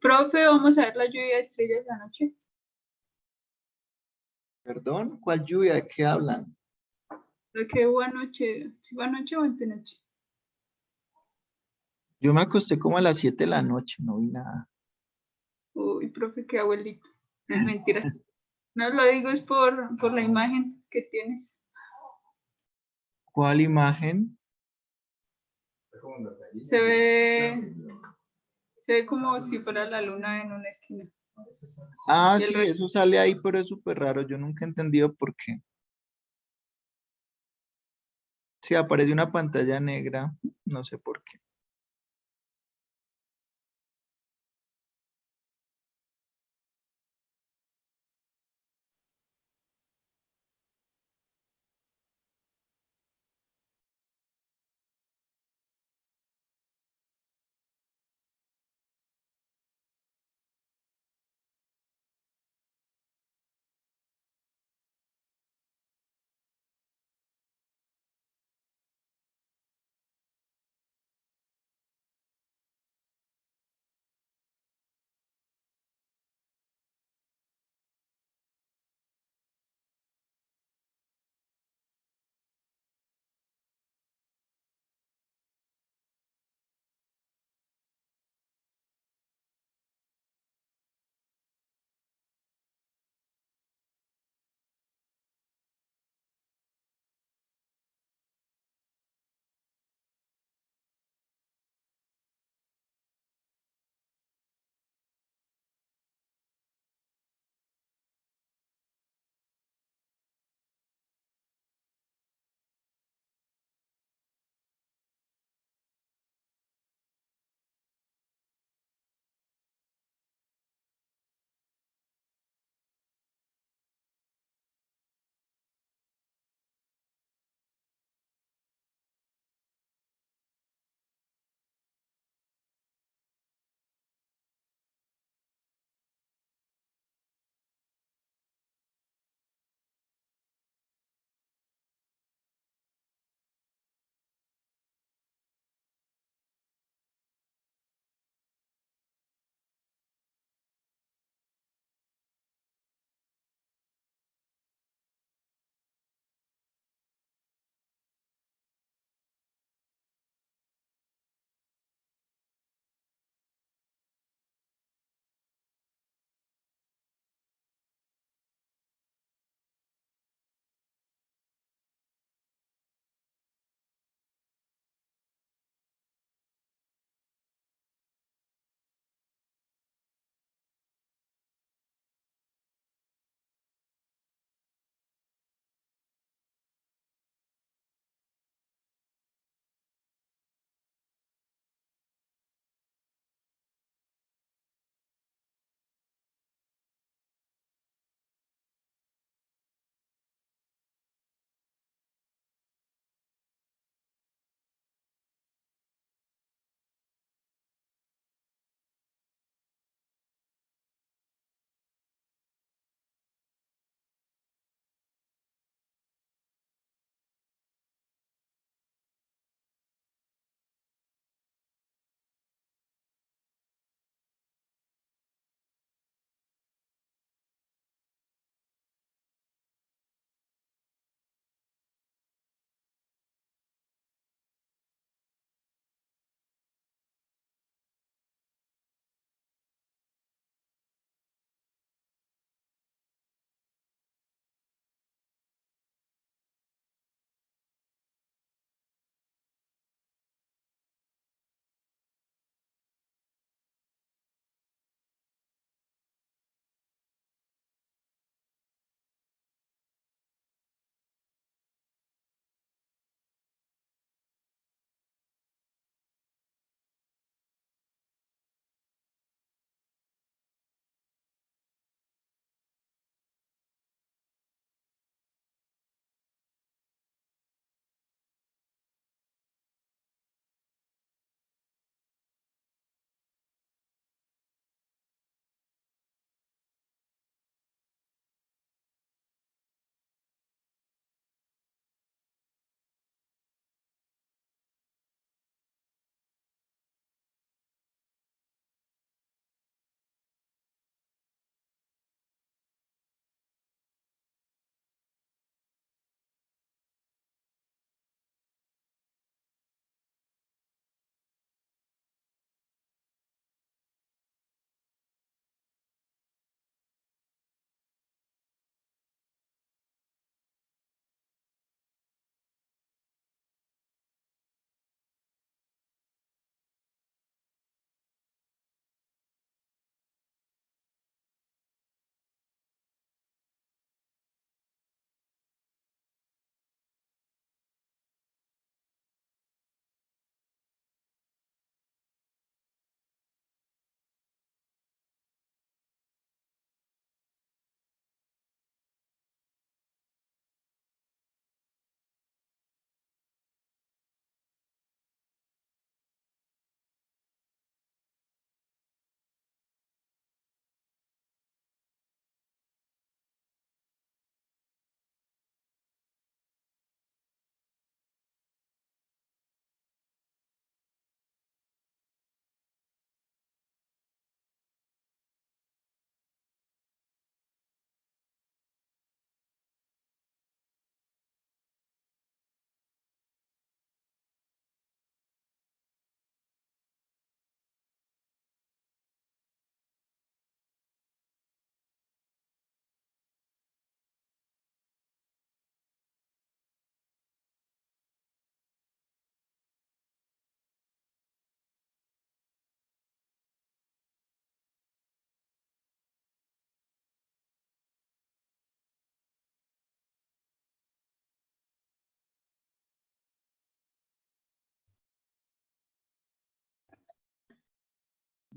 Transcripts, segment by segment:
Profe, vamos a ver la lluvia de estrellas de anoche. Perdón, ¿cuál lluvia? ¿De qué hablan? ¿De qué hubo anoche? ¿Sí fue anoche o antenoche? Yo me acosté como a las 7 de la noche, no vi nada. Uy, profe, qué abuelito. Mentiras. No lo digo es por la imagen que tienes. ¿Cuál imagen? Se ve, se ve como si fuera la luna en una esquina. Ah, Y el sí, eso sale ahí, pero es súper raro. Yo nunca he entendido por qué. Sí, aparece una pantalla negra, no sé por qué.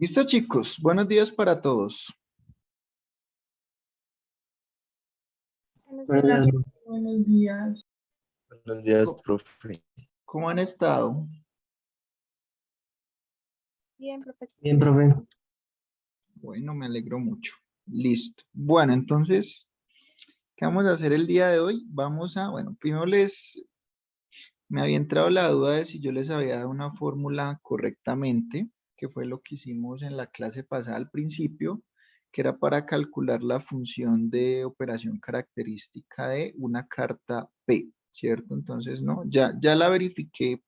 Listo, chicos. Buenos días para todos. Buenos días, profe. Buenos días. Buenos días, Co- profe. ¿Cómo han estado? Bien, profesor. Bien, profe. Bueno, me alegro mucho. Listo. Bueno, entonces, ¿qué vamos a hacer el día de hoy? Bueno, primero me había entrado la duda de si yo les había dado una fórmula correctamente, que fue lo que hicimos en la clase pasada al principio, que era para calcular la función de operación característica de una carta P, ¿cierto? Entonces, no, ya la verifiqué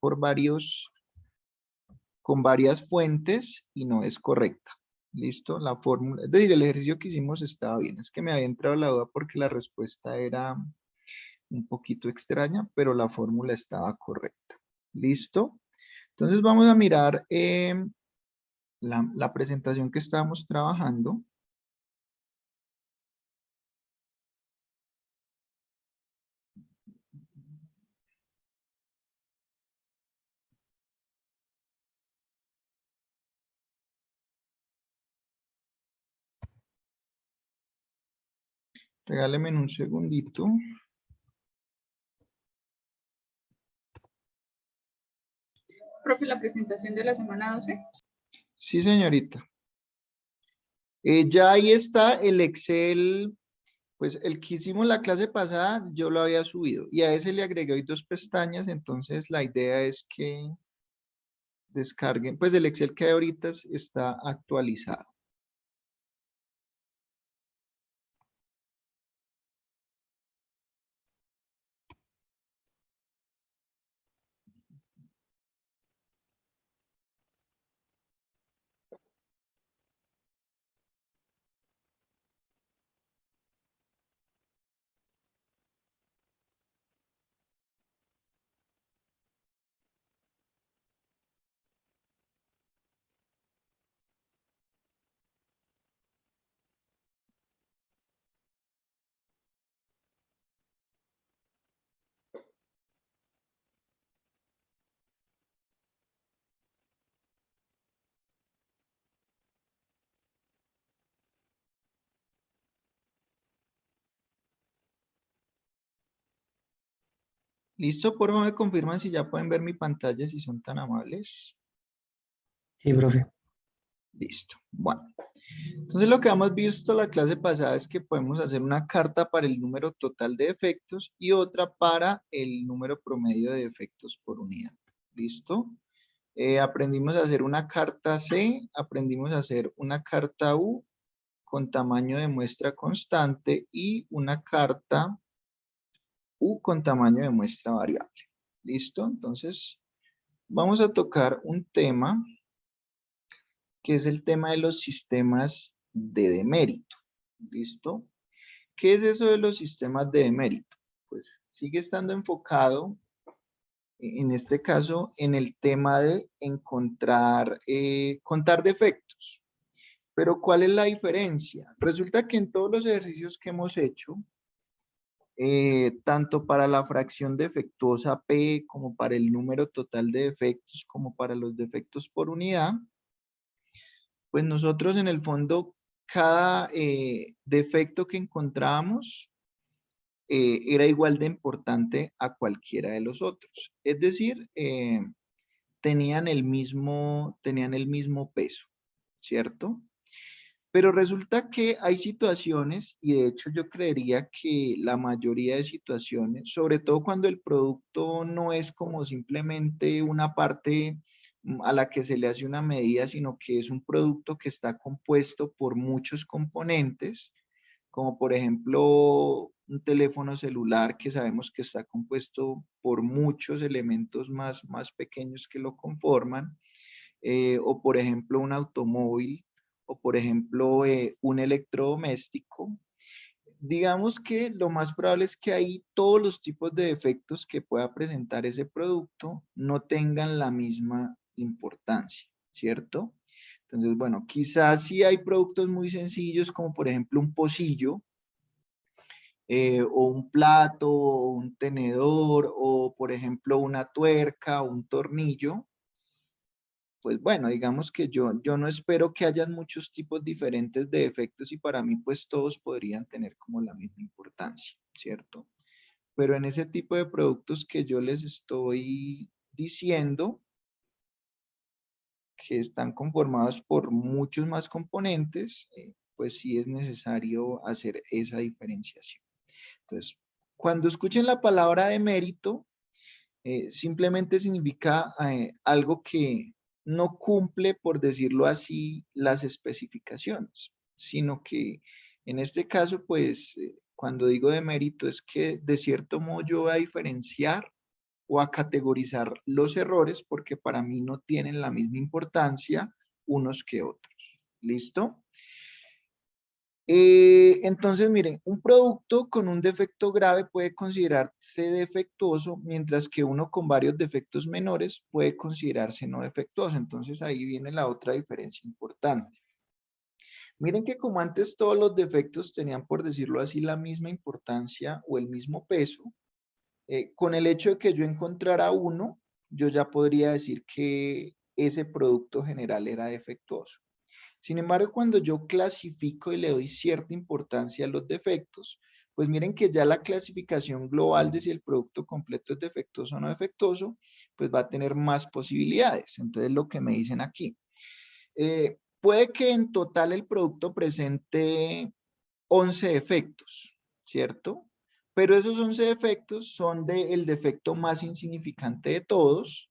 con varias fuentes y no es correcta. ¿Listo? La fórmula, es decir, el ejercicio que hicimos estaba bien. Es que me había entrado la duda porque la respuesta era un poquito extraña, pero la fórmula estaba correcta. ¿Listo? Entonces vamos a mirar la presentación que estábamos trabajando. Regálenme un segundito. Profe, la presentación de la semana 12. Sí, señorita. Ya ahí está el Excel, pues el que hicimos la clase pasada, yo lo había subido y a ese le agregué hoy 2 pestañas, entonces la idea es que descarguen, pues el Excel que hay ahorita está actualizado. ¿Listo? Por favor, me confirman si ya pueden ver mi pantalla, si son tan amables. Sí, profe. Listo. Bueno, entonces lo que hemos visto la clase pasada es que podemos hacer una carta para el número total de efectos y otra para el número promedio de efectos por unidad. ¿Listo? Aprendimos a hacer una carta C, aprendimos a hacer una carta U con tamaño de muestra constante y una carta U con tamaño de muestra variable. ¿Listo? Entonces, vamos a tocar un tema que es el tema de los sistemas de demérito. ¿Listo? ¿Qué es eso de los sistemas de demérito? Pues sigue estando enfocado, en este caso, en el tema de contar defectos. Pero ¿cuál es la diferencia? Resulta que en todos los ejercicios que hemos hecho, tanto para la fracción defectuosa P, como para el número total de defectos, como para los defectos por unidad, pues nosotros en el fondo, cada defecto que encontrábamos era igual de importante a cualquiera de los otros. Es decir, tenían el mismo peso, ¿cierto? Pero resulta que hay situaciones, y de hecho yo creería que la mayoría de situaciones, sobre todo cuando el producto no es como simplemente una parte a la que se le hace una medida, sino que es un producto que está compuesto por muchos componentes, como por ejemplo un teléfono celular que sabemos que está compuesto por muchos elementos más pequeños que lo conforman, o por ejemplo un automóvil, o por ejemplo un electrodoméstico. Digamos que lo más probable es que ahí todos los tipos de defectos que pueda presentar ese producto no tengan la misma importancia, ¿cierto? Entonces, bueno, quizás sí hay productos muy sencillos como por ejemplo un pocillo, o un plato, o un tenedor, o por ejemplo una tuerca, o un tornillo, pues bueno, digamos que yo no espero que hayan muchos tipos diferentes de defectos y para mí pues todos podrían tener como la misma importancia, ¿cierto? Pero en ese tipo de productos que yo les estoy diciendo, que están conformados por muchos más componentes, pues sí es necesario hacer esa diferenciación. Entonces, cuando escuchen la palabra de mérito, simplemente significa algo que no cumple, por decirlo así, las especificaciones, sino que en este caso, pues, cuando digo de mérito es que de cierto modo yo voy a diferenciar o a categorizar los errores porque para mí no tienen la misma importancia unos que otros. ¿Listo? Entonces, miren, un producto con un defecto grave puede considerarse defectuoso, mientras que uno con varios defectos menores puede considerarse no defectuoso. Entonces, ahí viene la otra diferencia importante. Miren que como antes todos los defectos tenían, por decirlo así, la misma importancia o el mismo peso, con el hecho de que yo encontrara uno, yo ya podría decir que ese producto general era defectuoso. Sin embargo, cuando yo clasifico y le doy cierta importancia a los defectos, pues miren que ya la clasificación global de si el producto completo es defectuoso o no defectuoso, pues va a tener más posibilidades. Entonces, lo que me dicen aquí. Puede que en total el producto presente 11 defectos, ¿cierto? Pero esos 11 defectos son del defecto más insignificante de todos.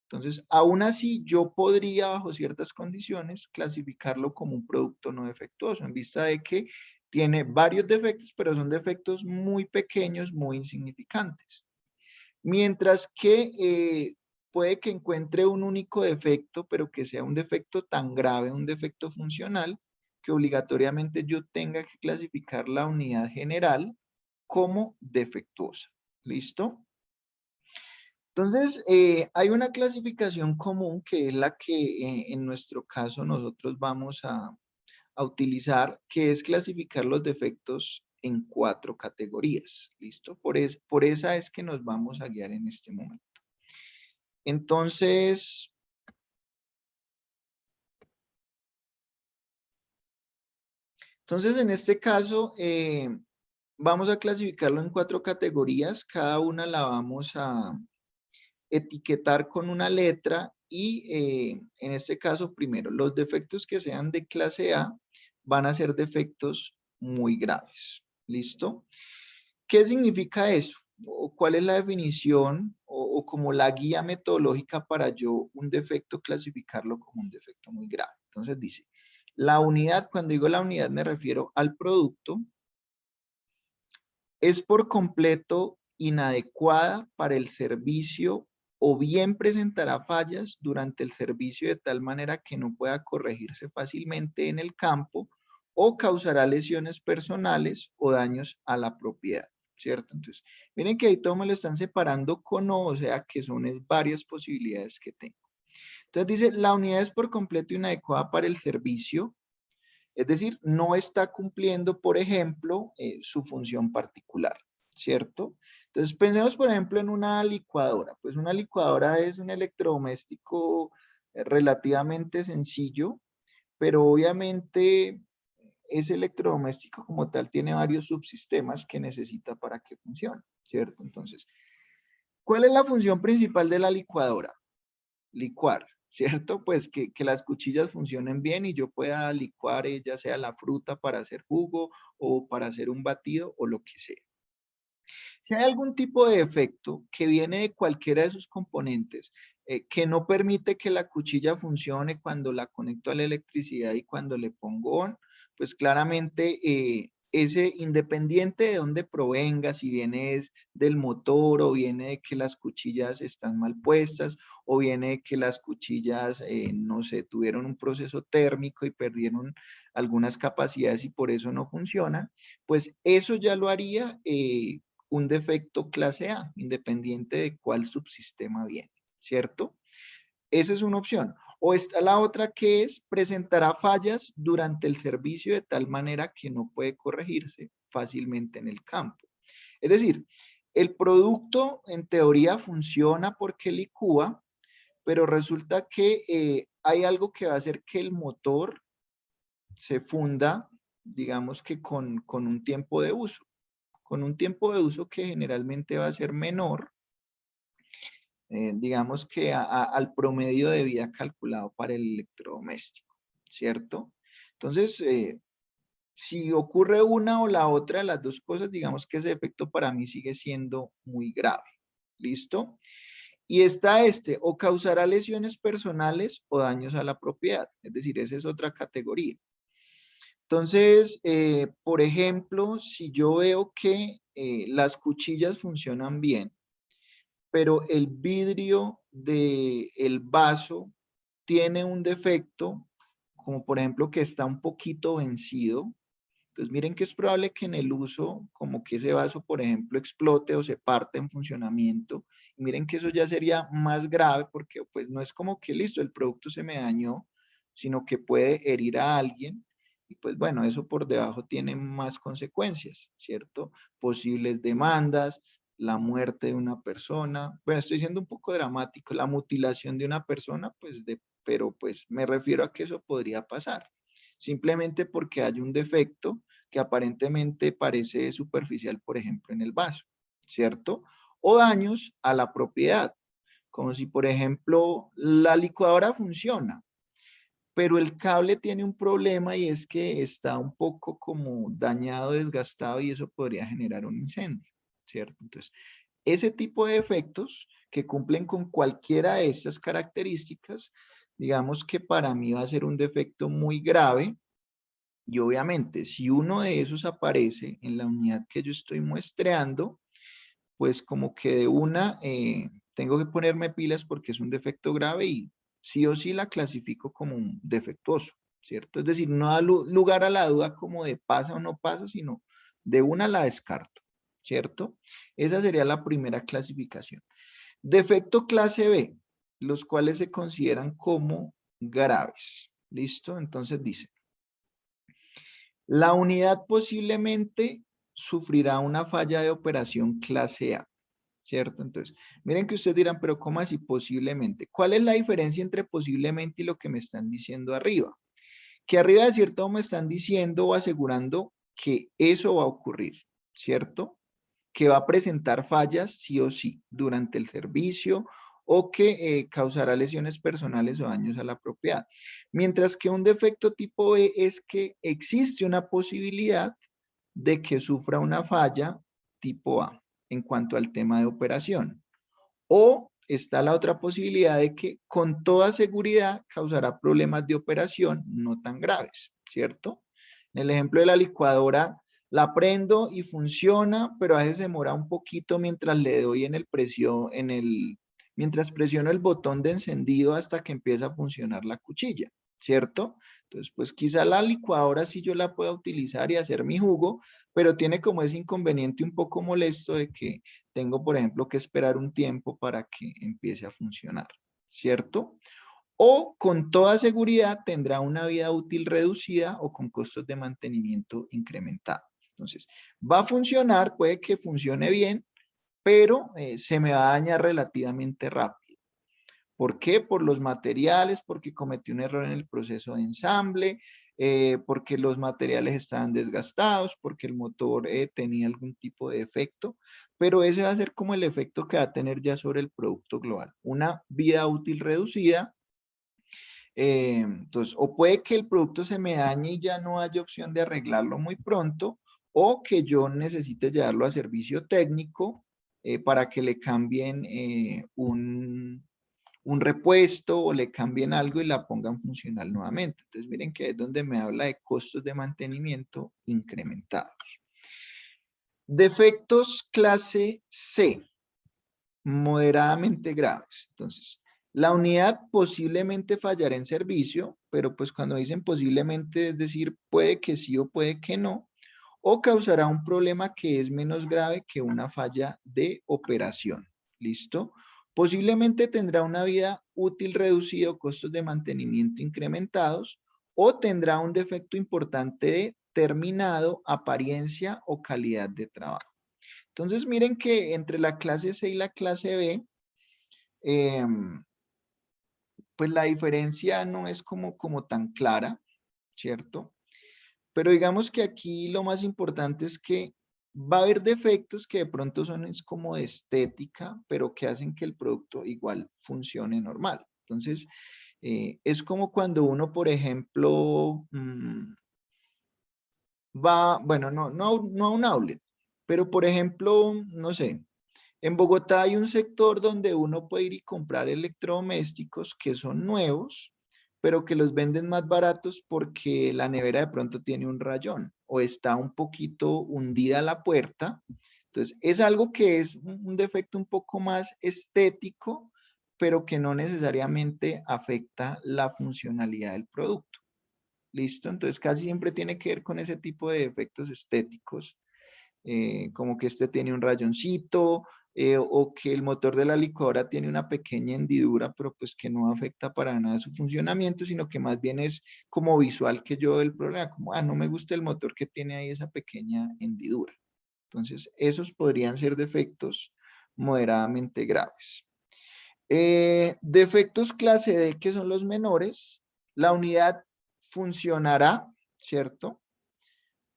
Entonces, aún así, yo podría, bajo ciertas condiciones, clasificarlo como un producto no defectuoso, en vista de que tiene varios defectos, pero son defectos muy pequeños, muy insignificantes. Mientras que puede que encuentre un único defecto, pero que sea un defecto tan grave, un defecto funcional, que obligatoriamente yo tenga que clasificar la unidad general como defectuosa. ¿Listo? Entonces, hay una clasificación común que es la que en nuestro caso nosotros vamos a utilizar, que es clasificar los defectos en 4 categorías. ¿Listo? Por esa es que nos vamos a guiar en este momento. Entonces, en este caso, vamos a clasificarlo en 4 categorías. Cada una la vamos a etiquetar con una letra y en este caso, primero, los defectos que sean de clase A van a ser defectos muy graves. ¿Listo? ¿Qué significa eso? ¿O cuál es la definición o como la guía metodológica para yo un defecto clasificarlo como un defecto muy grave? Entonces dice, la unidad, cuando digo la unidad me refiero al producto, es por completo inadecuada para el servicio o bien presentará fallas durante el servicio de tal manera que no pueda corregirse fácilmente en el campo o causará lesiones personales o daños a la propiedad, ¿cierto? Entonces, miren que ahí todo me lo están separando con O, o sea que son varias posibilidades que tengo. Entonces dice, la unidad es por completo inadecuada para el servicio, es decir, no está cumpliendo, por ejemplo, su función particular, ¿cierto? Entonces, pensemos, por ejemplo, en una licuadora. Pues una licuadora es un electrodoméstico relativamente sencillo, pero obviamente ese electrodoméstico como tal tiene varios subsistemas que necesita para que funcione, ¿cierto? Entonces, ¿cuál es la función principal de la licuadora? Licuar, ¿cierto? Pues que las cuchillas funcionen bien y yo pueda licuar ya sea la fruta para hacer jugo o para hacer un batido o lo que sea. Si hay algún tipo de efecto que viene de cualquiera de sus componentes que no permite que la cuchilla funcione cuando la conecto a la electricidad y cuando le pongo on, pues claramente ese independiente de dónde provenga, si viene es del motor o viene de que las cuchillas están mal puestas o viene de que las cuchillas, no sé, tuvieron un proceso térmico y perdieron algunas capacidades y por eso no funcionan, pues eso ya lo haría un defecto clase A, independiente de cuál subsistema viene, ¿cierto? Esa es una opción. O está la otra que es presentará fallas durante el servicio de tal manera que no puede corregirse fácilmente en el campo. Es decir, el producto en teoría funciona porque licúa, pero resulta que hay algo que va a hacer que el motor se funda, digamos que con un tiempo de uso. Con un tiempo de uso que generalmente va a ser menor, digamos que al promedio de vida calculado para el electrodoméstico, ¿cierto? Entonces, si ocurre una o la otra de las dos cosas, digamos que ese efecto para mí sigue siendo muy grave. ¿Listo? Y está o causará lesiones personales o daños a la propiedad. Es decir, esa es otra categoría. Entonces, por ejemplo, si yo veo que las cuchillas funcionan bien, pero el vidrio del vaso tiene un defecto, como por ejemplo que está un poquito vencido. Entonces miren que es probable que en el uso, como que ese vaso, por ejemplo, explote o se parte en funcionamiento. Y miren que eso ya sería más grave porque pues no es como que listo, el producto se me dañó, sino que puede herir a alguien. Y pues bueno, eso por debajo tiene más consecuencias, ¿cierto? Posibles demandas, la muerte de una persona. Bueno, estoy siendo un poco dramático, la mutilación de una persona, pues pero pues me refiero a que eso podría pasar. Simplemente porque hay un defecto que aparentemente parece superficial, por ejemplo, en el vaso, ¿cierto? O daños a la propiedad, como si, por ejemplo, la licuadora funciona, pero el cable tiene un problema y es que está un poco como dañado, desgastado y eso podría generar un incendio, ¿cierto? Entonces, ese tipo de efectos que cumplen con cualquiera de estas características, digamos que para mí va a ser un defecto muy grave. Y obviamente, si uno de esos aparece en la unidad que yo estoy muestreando, pues como que de una tengo que ponerme pilas porque es un defecto grave y sí o sí la clasifico como un defectuoso, ¿cierto? Es decir, no da lugar a la duda como de pasa o no pasa, sino de una la descarto, ¿cierto? Esa sería la primera clasificación. Defecto clase B, los cuales se consideran como graves, ¿listo? Entonces dice, la unidad posiblemente sufrirá una falla de operación clase A, ¿cierto? Entonces, miren que ustedes dirán, pero ¿cómo así posiblemente? ¿Cuál es la diferencia entre posiblemente y lo que me están diciendo arriba? Que arriba de cierto modo me están diciendo o asegurando que eso va a ocurrir, ¿cierto? Que va a presentar fallas sí o sí durante el servicio o que causará lesiones personales o daños a la propiedad. Mientras que un defecto tipo B es que existe una posibilidad de que sufra una falla tipo A en cuanto al tema de operación. O está la otra posibilidad de que con toda seguridad causará problemas de operación no tan graves, ¿cierto? En el ejemplo de la licuadora, la prendo y funciona, pero a veces demora un poquito mientras le doy mientras presiono el botón de encendido hasta que empieza a funcionar la cuchilla, ¿cierto? Entonces, pues quizá la licuadora sí yo la pueda utilizar y hacer mi jugo, pero tiene como ese inconveniente un poco molesto de que tengo, por ejemplo, que esperar un tiempo para que empiece a funcionar, ¿cierto? O con toda seguridad tendrá una vida útil reducida o con costos de mantenimiento incrementados. Entonces, va a funcionar, puede que funcione bien, pero se me va a dañar relativamente rápido. ¿Por qué? Por los materiales, porque cometí un error en el proceso de ensamble, porque los materiales estaban desgastados, porque el motor tenía algún tipo de defecto, pero ese va a ser como el efecto que va a tener ya sobre el producto global. Una vida útil reducida. Entonces, o puede que el producto se me dañe y ya no haya opción de arreglarlo muy pronto, o que yo necesite llevarlo a servicio técnico para que le cambien un repuesto o le cambien algo y la pongan funcional nuevamente. Entonces miren que es donde me habla de costos de mantenimiento incrementados. Defectos clase C, moderadamente graves. Entonces, la unidad posiblemente fallará en servicio, pero pues cuando dicen posiblemente, es decir, puede que sí o puede que no, o causará un problema que es menos grave que una falla de operación. ¿Listo? Posiblemente tendrá una vida útil reducida o costos de mantenimiento incrementados, o tendrá un defecto importante de terminado, apariencia o calidad de trabajo. Entonces miren que entre la clase C y la clase B, pues la diferencia no es como tan clara, ¿cierto? Pero digamos que aquí lo más importante es que va a haber defectos que de pronto son es como de estética, pero que hacen que el producto igual funcione normal. Entonces, es como cuando uno, por ejemplo, va, bueno, no a un outlet, pero por ejemplo, no sé, en Bogotá hay un sector donde uno puede ir y comprar electrodomésticos que son nuevos, pero que los venden más baratos porque la nevera de pronto tiene un rayón o está un poquito hundida la puerta. Entonces, es algo que es un defecto un poco más estético, pero que no necesariamente afecta la funcionalidad del producto. ¿Listo? Entonces, casi siempre tiene que ver con ese tipo de defectos estéticos, como que este tiene un rayoncito, o que el motor de la licuadora tiene una pequeña hendidura, pero pues que no afecta para nada su funcionamiento, sino que más bien es como visual que yo veo el problema, como, no me gusta el motor que tiene ahí esa pequeña hendidura. Entonces, esos podrían ser defectos moderadamente graves. Defectos clase D, que son los menores, la unidad funcionará, ¿cierto?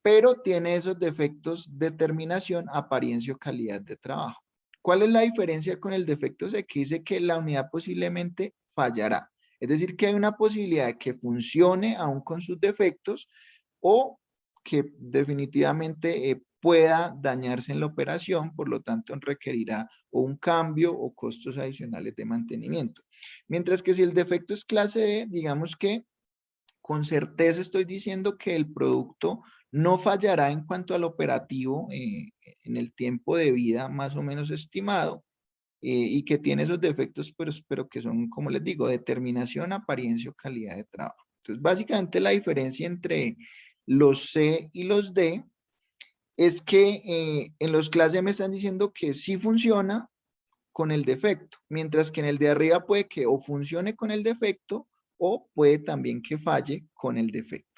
Pero tiene esos defectos de terminación, apariencia o calidad de trabajo. ¿Cuál es la diferencia con el defecto C? Que dice que la unidad posiblemente fallará. Es decir, que hay una posibilidad de que funcione aún con sus defectos o que definitivamente pueda dañarse en la operación, por lo tanto requerirá o un cambio o costos adicionales de mantenimiento. Mientras que si el defecto es clase D, digamos que con certeza estoy diciendo que el producto no fallará en cuanto al operativo en el tiempo de vida más o menos estimado, y que tiene esos defectos, pero que son, como les digo, determinación, apariencia o calidad de trabajo. Entonces, básicamente la diferencia entre los C y los D es que en los clases me están diciendo que sí funciona con el defecto, mientras que en el de arriba puede que o funcione con el defecto o puede también que falle con el defecto.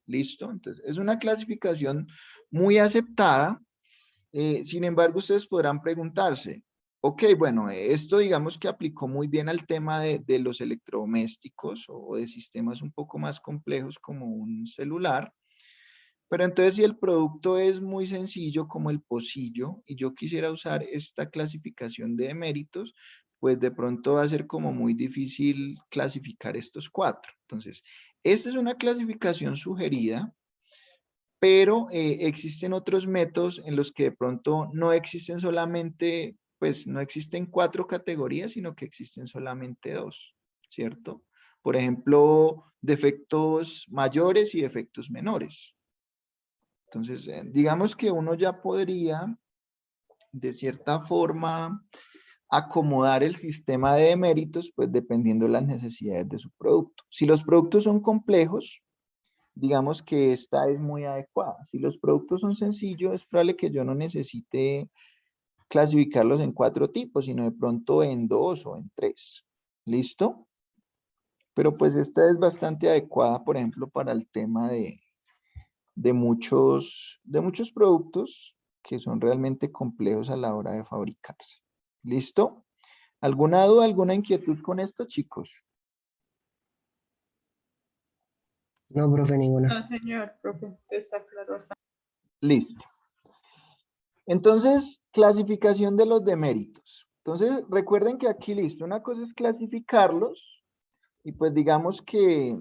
¿Listo? Entonces, es una clasificación muy aceptada. Sin embargo, ustedes podrán preguntarse, ok, bueno, esto digamos que aplicó muy bien al tema de los electrodomésticos o de sistemas un poco más complejos como un celular. Pero entonces si el producto es muy sencillo como el pocillo y yo quisiera usar esta clasificación de deméritos, pues de pronto va a ser como muy difícil clasificar estos cuatro. Entonces, esta es una clasificación sugerida, pero existen otros métodos en los que de pronto no existen solamente, pues no existen cuatro categorías, sino que existen solamente dos, ¿cierto? Por ejemplo, defectos mayores y defectos menores. Entonces, digamos que uno ya podría, de cierta forma, acomodar el sistema de deméritos, pues dependiendo de las necesidades de su producto. Si los productos son complejos, digamos que esta es muy adecuada. Si los productos son sencillos, es probable que yo no necesite clasificarlos en 4 tipos, sino de pronto en 2 o en 3. ¿Listo? Pero pues esta es bastante adecuada, por ejemplo, para el tema de muchos productos que son realmente complejos a la hora de fabricarse. ¿Listo? ¿Alguna duda, alguna inquietud con esto, chicos? No, profe, ninguna. No, señor, profe, está claro. Listo. Entonces, clasificación de los deméritos. Entonces, recuerden que aquí, listo, una cosa es clasificarlos y pues digamos que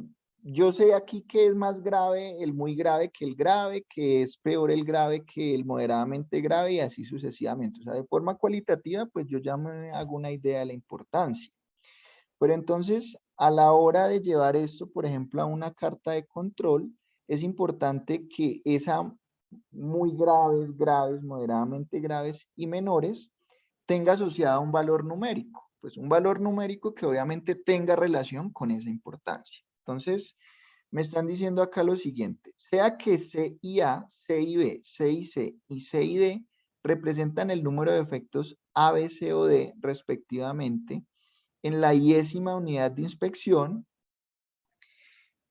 yo sé aquí que es más grave el muy grave que el grave, que es peor el grave que el moderadamente grave y así sucesivamente. O sea, de forma cualitativa, pues yo ya me hago una idea de la importancia. Pero entonces, a la hora de llevar esto, por ejemplo, a una carta de control, es importante que esa muy graves, graves, moderadamente graves y menores tenga asociada un valor numérico. Pues un valor numérico que obviamente tenga relación con esa importancia. Entonces, me están diciendo acá lo siguiente, sea que C y A, C y B, C y C y C y D representan el número de efectos A, B, C o D respectivamente, en la 10ª unidad de inspección,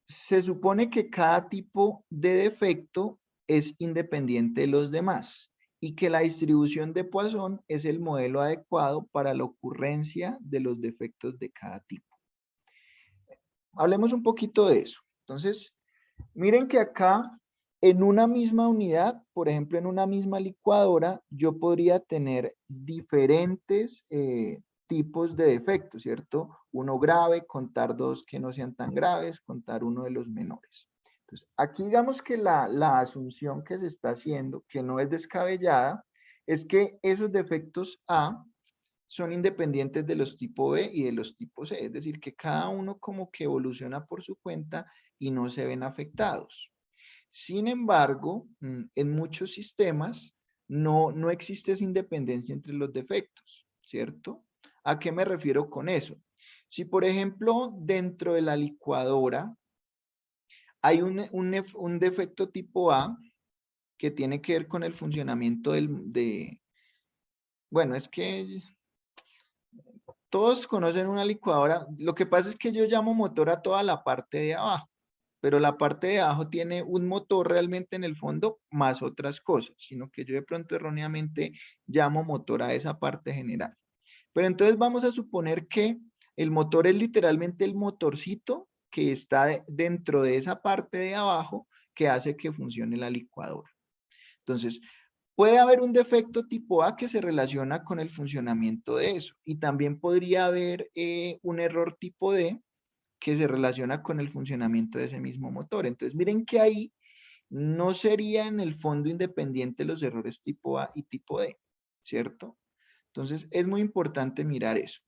se supone que cada tipo de defecto es independiente de los demás y que la distribución de Poisson es el modelo adecuado para la ocurrencia de los defectos de cada tipo. hablemos un poquito de eso. Entonces, miren que acá en una misma unidad, por ejemplo, en una misma licuadora, yo podría tener diferentes tipos de defectos, ¿cierto? Uno grave, contar dos que no sean tan graves, contar uno de los menores. Entonces, aquí digamos que la asunción que se está haciendo, que no es descabellada, es que esos defectos A son independientes de los tipo B y de los tipo C, es decir, que cada uno como que evoluciona por su cuenta y no se ven afectados. Sin embargo, en muchos sistemas no existe esa independencia entre los defectos, ¿cierto? ¿A qué me refiero con eso? Si, por ejemplo, dentro de la licuadora hay un defecto tipo A que tiene que ver con el funcionamiento bueno, es que todos conocen una licuadora. Lo que pasa es que yo llamo motor a toda la parte de abajo, pero la parte de abajo tiene un motor realmente en el fondo más otras cosas, sino que yo de pronto erróneamente llamo motor a esa parte general. Pero entonces vamos a suponer que el motor es literalmente el motorcito que está dentro de esa parte de abajo que hace que funcione la licuadora. Entonces, puede haber un defecto tipo A que se relaciona con el funcionamiento de eso. Y también podría haber un error tipo D que se relaciona con el funcionamiento de ese mismo motor. Entonces, miren que ahí no sería en el fondo independiente los errores tipo A y tipo D, ¿cierto? Entonces, es muy importante mirar eso.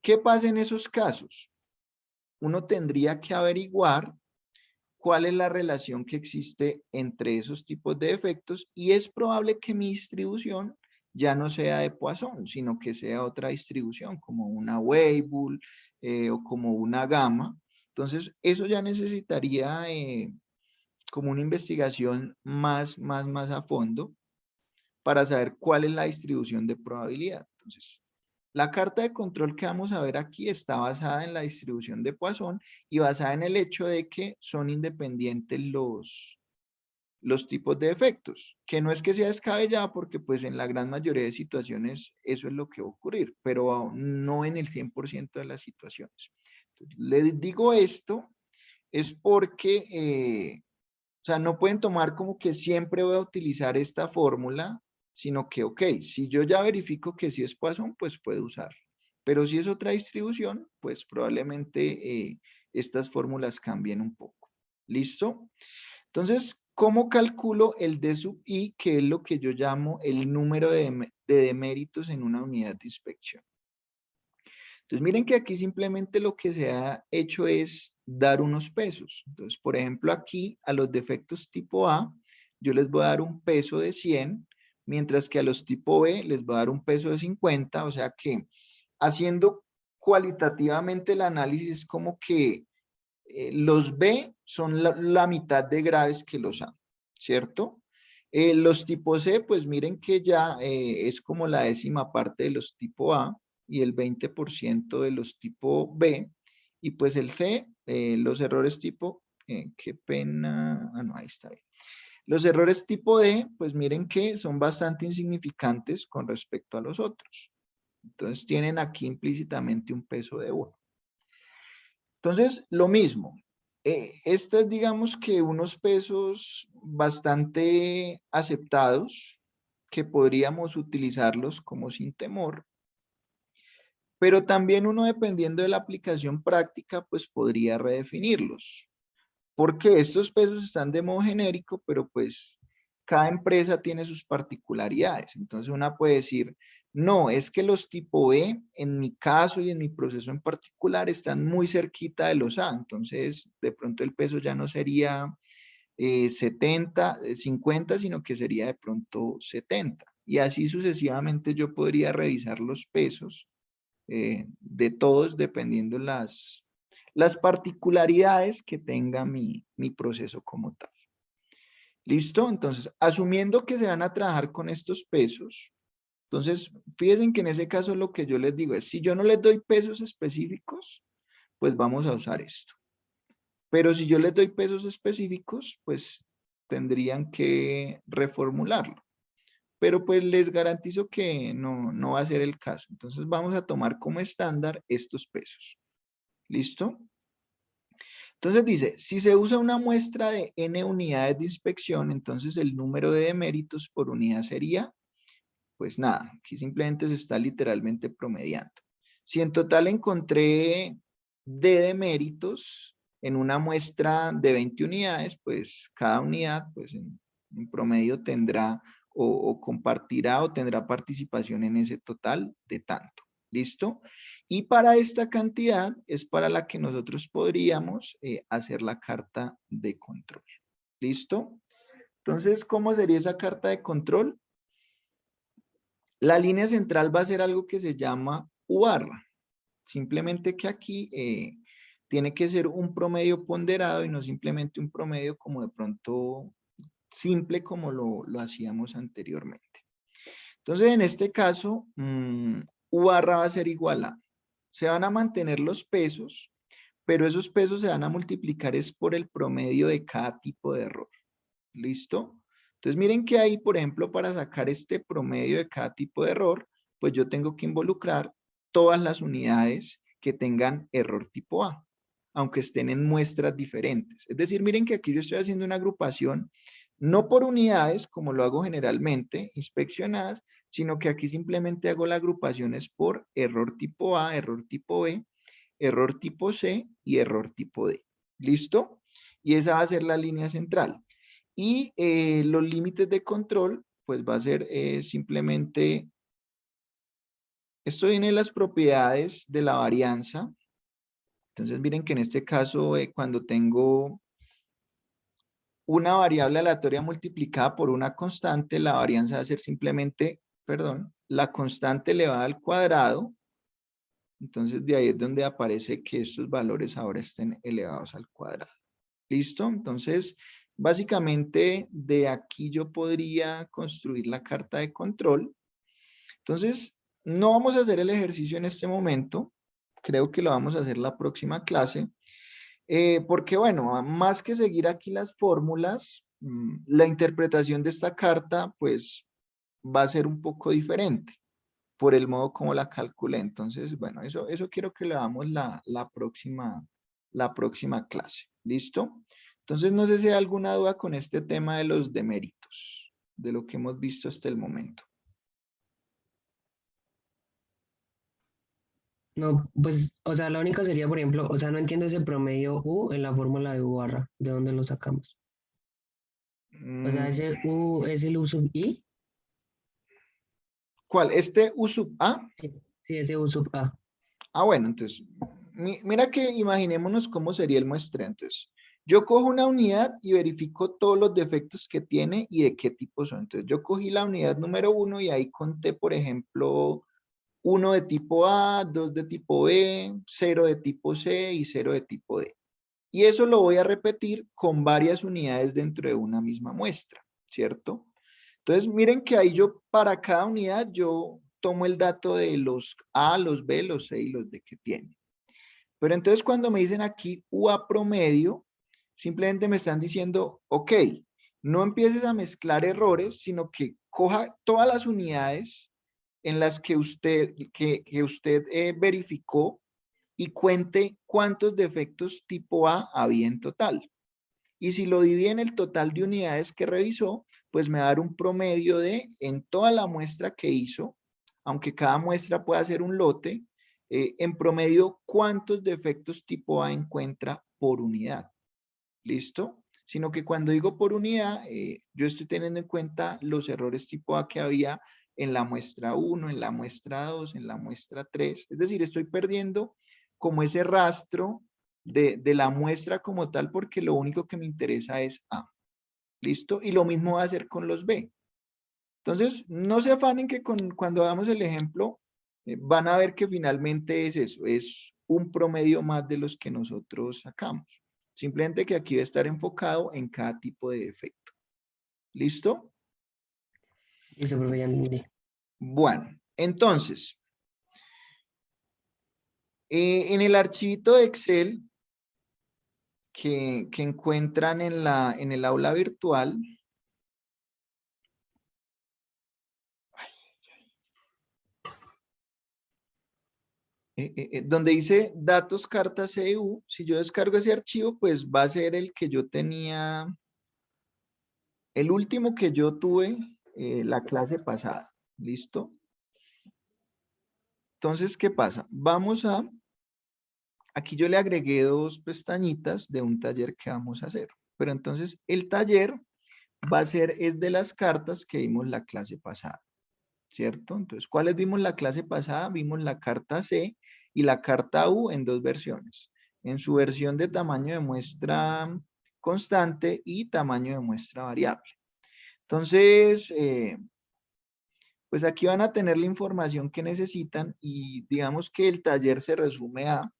¿Qué pasa en esos casos? Uno tendría que averiguar cuál es la relación que existe entre esos tipos de defectos y es probable que mi distribución ya no sea de Poisson, sino que sea otra distribución, como una Weibull o como una Gamma. Entonces, eso ya necesitaría como una investigación más a fondo para saber cuál es la distribución de probabilidad. Entonces, la carta de control que vamos a ver aquí está basada en la distribución de Poisson y basada en el hecho de que son independientes los tipos de efectos, que no es que sea descabellado porque pues en la gran mayoría de situaciones eso es lo que va a ocurrir, pero no en el 100% de las situaciones. Entonces, les digo esto es porque, o sea, no pueden tomar como que siempre voy a utilizar esta fórmula, sino que, ok, si yo ya verifico que sí es Poisson, pues puedo usarlo. Pero si es otra distribución, pues probablemente estas fórmulas cambien un poco. ¿Listo? Entonces, ¿cómo calculo el D sub I, que es lo que yo llamo el número de deméritos en una unidad de inspección? Entonces, miren que aquí simplemente lo que se ha hecho es dar unos pesos. Entonces, por ejemplo, aquí a los defectos tipo A, yo les voy a dar un peso de 100, mientras que a los tipo B les voy a dar un peso de 50, o sea que haciendo cualitativamente el análisis como que los B son la mitad de graves que los A, ¿cierto? Los tipo C, pues miren que ya es como la décima parte de los tipo A y el 20% de los tipo B. Y pues el C, los errores tipo, qué pena, no, ahí está bien. Los errores tipo D, pues miren que son bastante insignificantes con respecto a los otros. Entonces tienen aquí implícitamente un peso de 1. Entonces, lo mismo. Estas, digamos que unos pesos bastante aceptados, que podríamos utilizarlos como sin temor, pero también uno dependiendo de la aplicación práctica, pues podría redefinirlos. Porque estos pesos están de modo genérico, pero pues cada empresa tiene sus particularidades. Entonces una puede decir, no, es que los tipo B, en mi caso y en mi proceso en particular, están muy cerquita de los A. Entonces, de pronto el peso ya no sería 70, 50, sino que sería de pronto 70. Y así sucesivamente yo podría revisar los pesos de todos dependiendo las particularidades que tenga mi proceso como tal. ¿Listo? Entonces, asumiendo que se van a trabajar con estos pesos, entonces, fíjense que en ese caso lo que yo les digo es, si yo no les doy pesos específicos, pues vamos a usar esto. Pero si yo les doy pesos específicos, pues tendrían que reformularlo. Pero pues les garantizo que no va a ser el caso. Entonces vamos a tomar como estándar estos pesos. ¿Listo? Entonces dice, si se usa una muestra de n unidades de inspección, entonces el número de deméritos por unidad sería, pues nada, aquí simplemente se está literalmente promediando. Si en total encontré d deméritos en una muestra de 20 unidades, pues cada unidad, pues en promedio tendrá o compartirá o tendrá participación en ese total de tanto. ¿Listo? Y para esta cantidad es para la que nosotros podríamos hacer la carta de control. ¿Listo? Entonces, ¿cómo sería esa carta de control? La línea central va a ser algo que se llama U barra. Simplemente que aquí tiene que ser un promedio ponderado y no simplemente un promedio como de pronto simple como lo hacíamos anteriormente. Entonces, en este caso, U barra va a ser igual a, se van a mantener los pesos, pero esos pesos se van a multiplicar es por el promedio de cada tipo de error. ¿Listo? Entonces, miren que ahí, por ejemplo, para sacar este promedio de cada tipo de error, pues yo tengo que involucrar todas las unidades que tengan error tipo A, aunque estén en muestras diferentes. Es decir, miren que aquí yo estoy haciendo una agrupación, no por unidades, como lo hago generalmente, inspeccionadas, sino que aquí simplemente hago la agrupación es por error tipo A, error tipo B, error tipo C y error tipo D. ¿Listo? Y esa va a ser la línea central. Y los límites de control, pues va a ser simplemente, esto viene de las propiedades de la varianza. Entonces miren que en este caso, cuando tengo una variable aleatoria multiplicada por una constante, la varianza va a ser simplemente, perdón, la constante elevada al cuadrado. Entonces de ahí es donde aparece que estos valores ahora estén elevados al cuadrado. ¿Listo? Entonces, básicamente de aquí yo podría construir la carta de control. Entonces, no vamos a hacer el ejercicio en este momento. Creo que lo vamos a hacer la próxima clase. Porque bueno, más que seguir aquí las fórmulas, la interpretación de esta carta pues va a ser un poco diferente por el modo como la calculé. Entonces, bueno, eso quiero que le damos la próxima clase. ¿Listo? Entonces, no sé si hay alguna duda con este tema de los deméritos, de lo que hemos visto hasta el momento. No, pues, o sea, la única sería, por ejemplo, o sea, no entiendo ese promedio U en la fórmula de U barra, ¿de dónde lo sacamos? O sea, Mm, ese U es el U sub I. ¿Cuál? ¿Este U sub A? Sí, sí, ese U sub A. Ah, bueno, entonces, mira que imaginémonos cómo sería el muestreo. Entonces, yo cojo una unidad y verifico todos los defectos que tiene y de qué tipo son. Entonces, yo cogí la unidad número 1 y ahí conté, por ejemplo, 1 de tipo A, 2 de tipo B, 0 de tipo C y 0 de tipo D. Y eso lo voy a repetir con varias unidades dentro de una misma muestra, ¿cierto? Entonces, miren que ahí yo, para cada unidad, yo tomo el dato de los A, los B, los C y los D que tiene. Pero entonces cuando me dicen aquí UA promedio, simplemente me están diciendo, ok, no empieces a mezclar errores, sino que coja todas las unidades en las que usted, verificó y cuente cuántos defectos tipo A había en total. Y si lo divide en el total de unidades que revisó, pues me va a dar un promedio de, en toda la muestra que hizo, aunque cada muestra pueda ser un lote, en promedio, cuántos defectos tipo A encuentra por unidad. ¿Listo? Sino que cuando digo por unidad, yo estoy teniendo en cuenta los errores tipo A que había en la muestra 1, en la muestra 2, en la muestra 3. Es decir, estoy perdiendo como ese rastro de la muestra como tal porque lo único que me interesa es A. ¿Listo? Y lo mismo va a hacer con los B. Entonces, no se afanen que cuando damos el ejemplo, van a ver que finalmente es eso, es un promedio más de los que nosotros sacamos. Simplemente que aquí va a estar enfocado en cada tipo de defecto. ¿Listo? Listo, profe, ya entendí. Bueno, entonces, en el archivito de Excel que encuentran en el aula virtual, donde dice datos carta CU, si yo descargo ese archivo, pues va a ser el que yo tenía, el último que yo tuve la clase pasada. ¿Listo? Entonces, ¿qué pasa? Aquí yo le agregué dos pestañitas de un taller que vamos a hacer. Pero entonces el taller es de las cartas que vimos la clase pasada. ¿Cierto? Entonces, ¿cuáles vimos la clase pasada? Vimos la carta C y la carta U en dos versiones. En su versión de tamaño de muestra constante y tamaño de muestra variable. Entonces, pues aquí van a tener la información que necesitan y digamos que el taller se resume a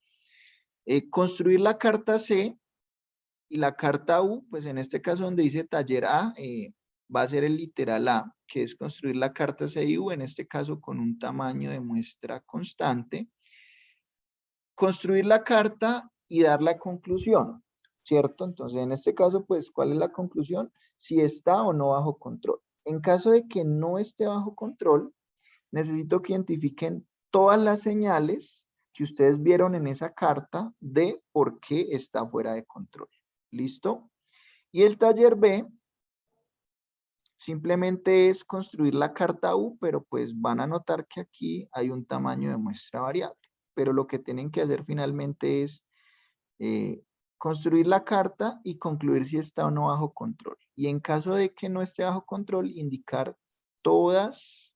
construir la carta C y la carta U, pues en este caso donde dice taller A, va a ser el literal A, que es construir la carta C y U, en este caso con un tamaño de muestra constante. Construir la carta y dar la conclusión, ¿cierto? Entonces, en este caso, pues, ¿cuál es la conclusión? Si está o no bajo control. En caso de que no esté bajo control, necesito que identifiquen todas las señales que ustedes vieron en esa carta de por qué está fuera de control. ¿Listo? Y el taller B simplemente es construir la carta U, pero pues van a notar que aquí hay un tamaño de muestra variable. Pero lo que tienen que hacer finalmente es construir la carta y concluir si está o no bajo control. Y en caso de que no esté bajo control, indicar todas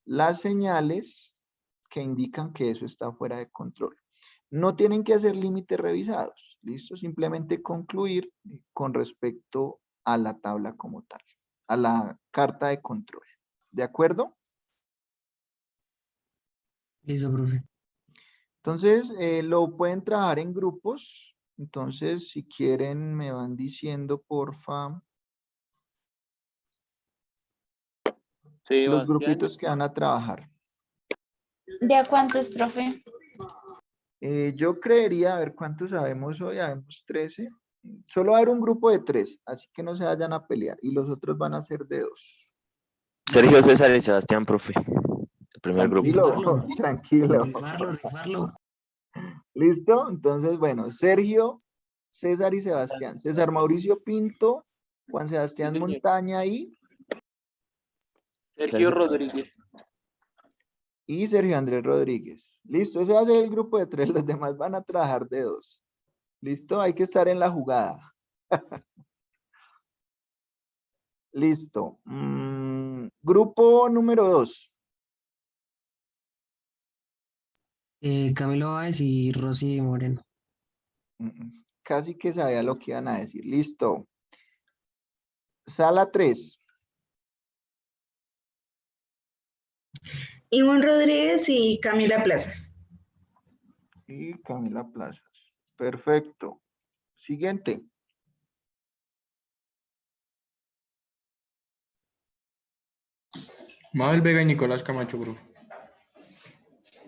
las señales que indican que eso está fuera de control. No tienen que hacer límites revisados, ¿listo? Simplemente concluir con respecto a la tabla como tal, a la carta de control. ¿De acuerdo? Listo, profe. Entonces, lo pueden trabajar en grupos. Entonces, si quieren, me van diciendo, porfa, los Sebastián, grupitos que van a trabajar. ¿De a cuántos, profe? Yo creería, a ver cuántos sabemos hoy, sabemos 13. Solo va a haber un grupo de 3, así que no se vayan a pelear. Y los otros van a ser de 2. Sergio, César y Sebastián, profe. El primer grupo. Tranquilo, tranquilo. Rifarlo. ¿Listo? Entonces, bueno, Sergio, César y Sebastián. César Mauricio Pinto, Juan Sebastián Montaña Sergio Rodríguez. y Sergio Andrés Rodríguez. Listo, ese va a ser el grupo de 3, los demás van a trabajar de 2. ¿Listo? Hay que estar en la jugada. Listo. Grupo número 2. Camilo Báez y Rosy Moreno. Casi que sabía lo que iban a decir. Listo. Sala 3. Ivonne Rodríguez y Camila Plazas. Y Camila Plazas. Perfecto. Siguiente. Mabel Vega y Nicolás Camacho, bro.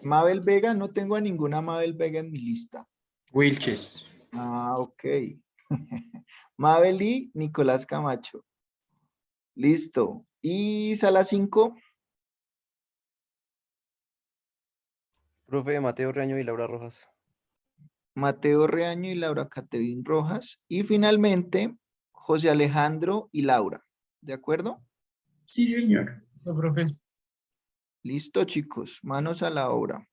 Mabel Vega, no tengo a ninguna Mabel Vega en mi lista. Wilches. Ah, ok. Mabel y Nicolás Camacho. Listo. Y sala 5. Profe Mateo Reaño y Laura Rojas. Mateo Reaño y Laura Caterín Rojas. Y finalmente, José Alejandro y Laura. ¿De acuerdo? Sí, señor. Sí, profe. Listo, chicos. Manos a la obra.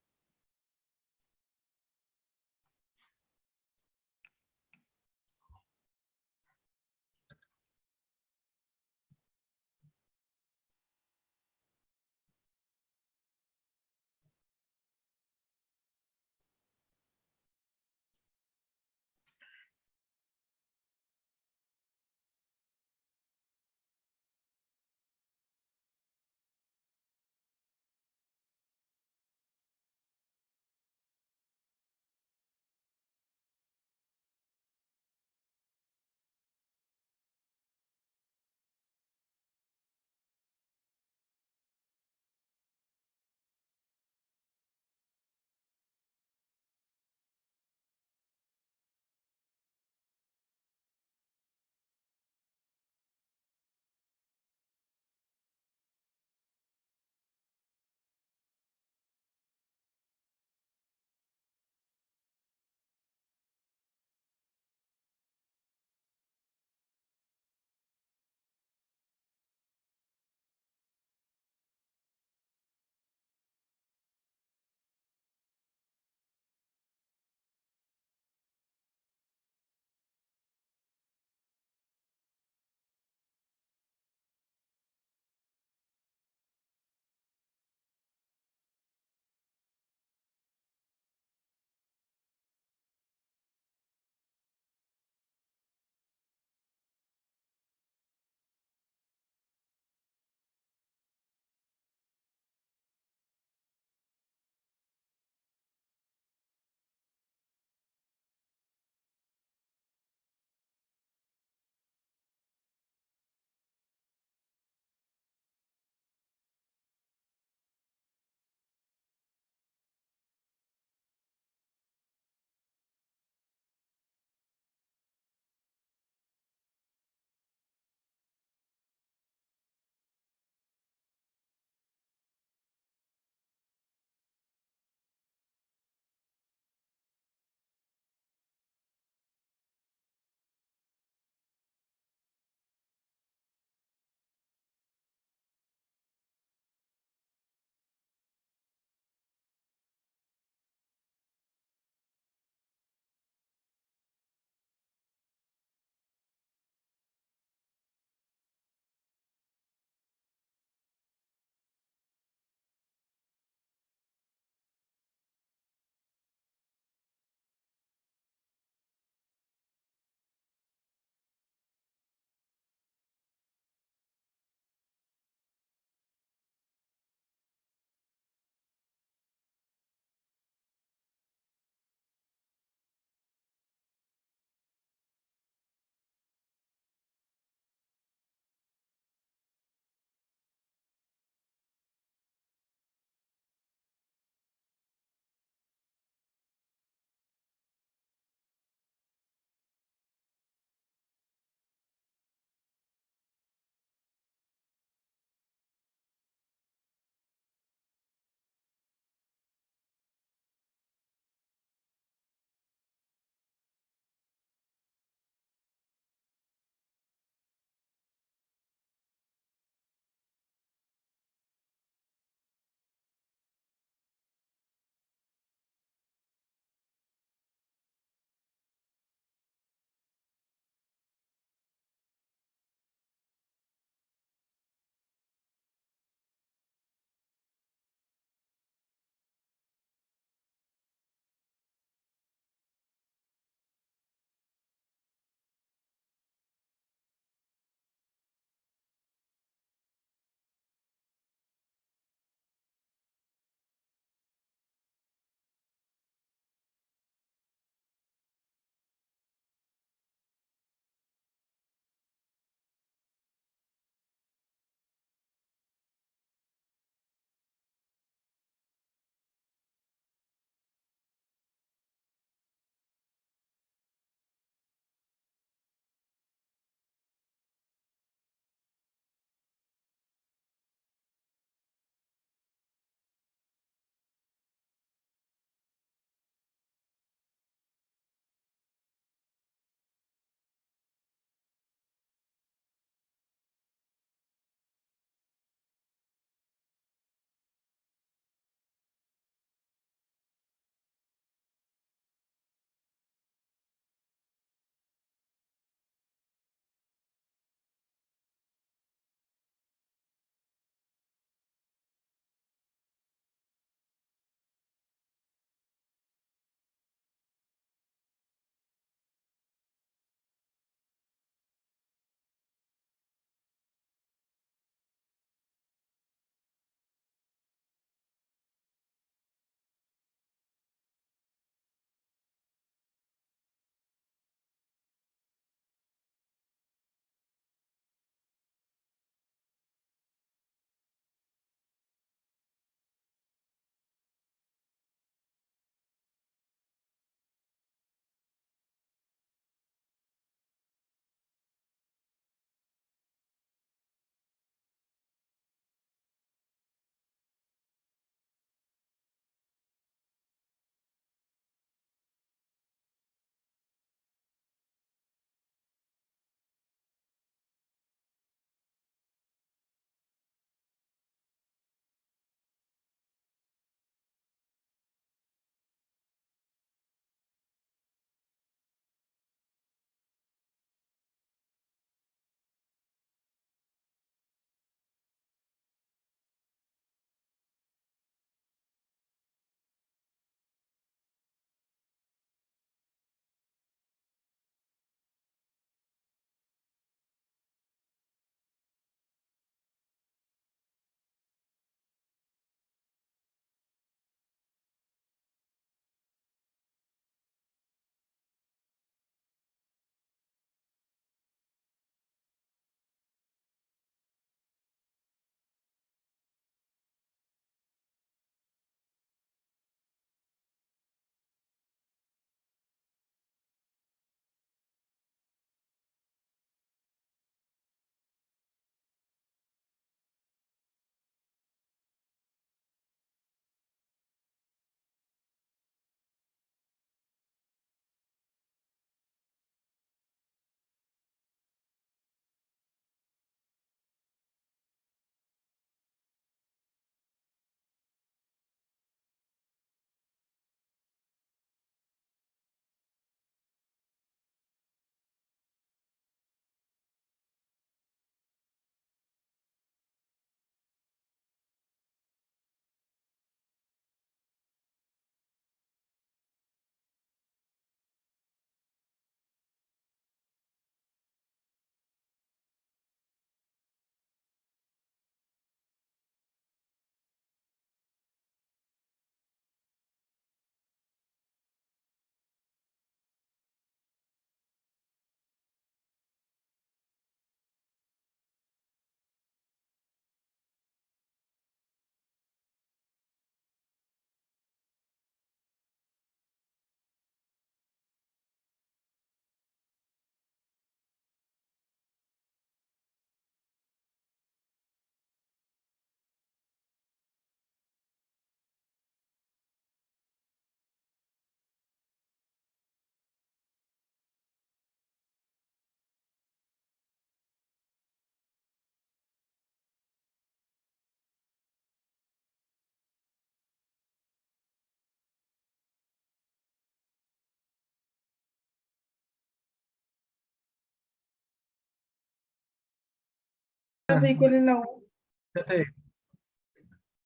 la C y cuál es la U? Ya te digo.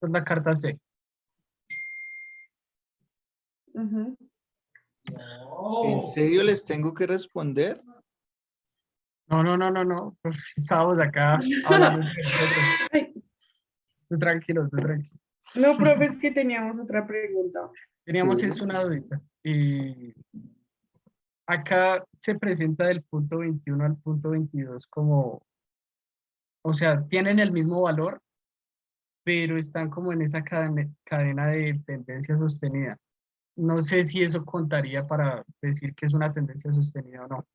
Es la carta C. Ujú. ¿En serio les tengo que responder? No. Pues, estábamos acá hablando entre nosotros. Ay, Tú tranquilo, tú tranquilo. no, profe, es que teníamos otra pregunta. Teníamos Sí. es una dudita. Y acá se presenta del punto 21 al punto 22 como, o sea, tienen el mismo valor, pero están como en esa cadena de tendencia sostenida. No sé si eso contaría para decir que es una tendencia sostenida o no.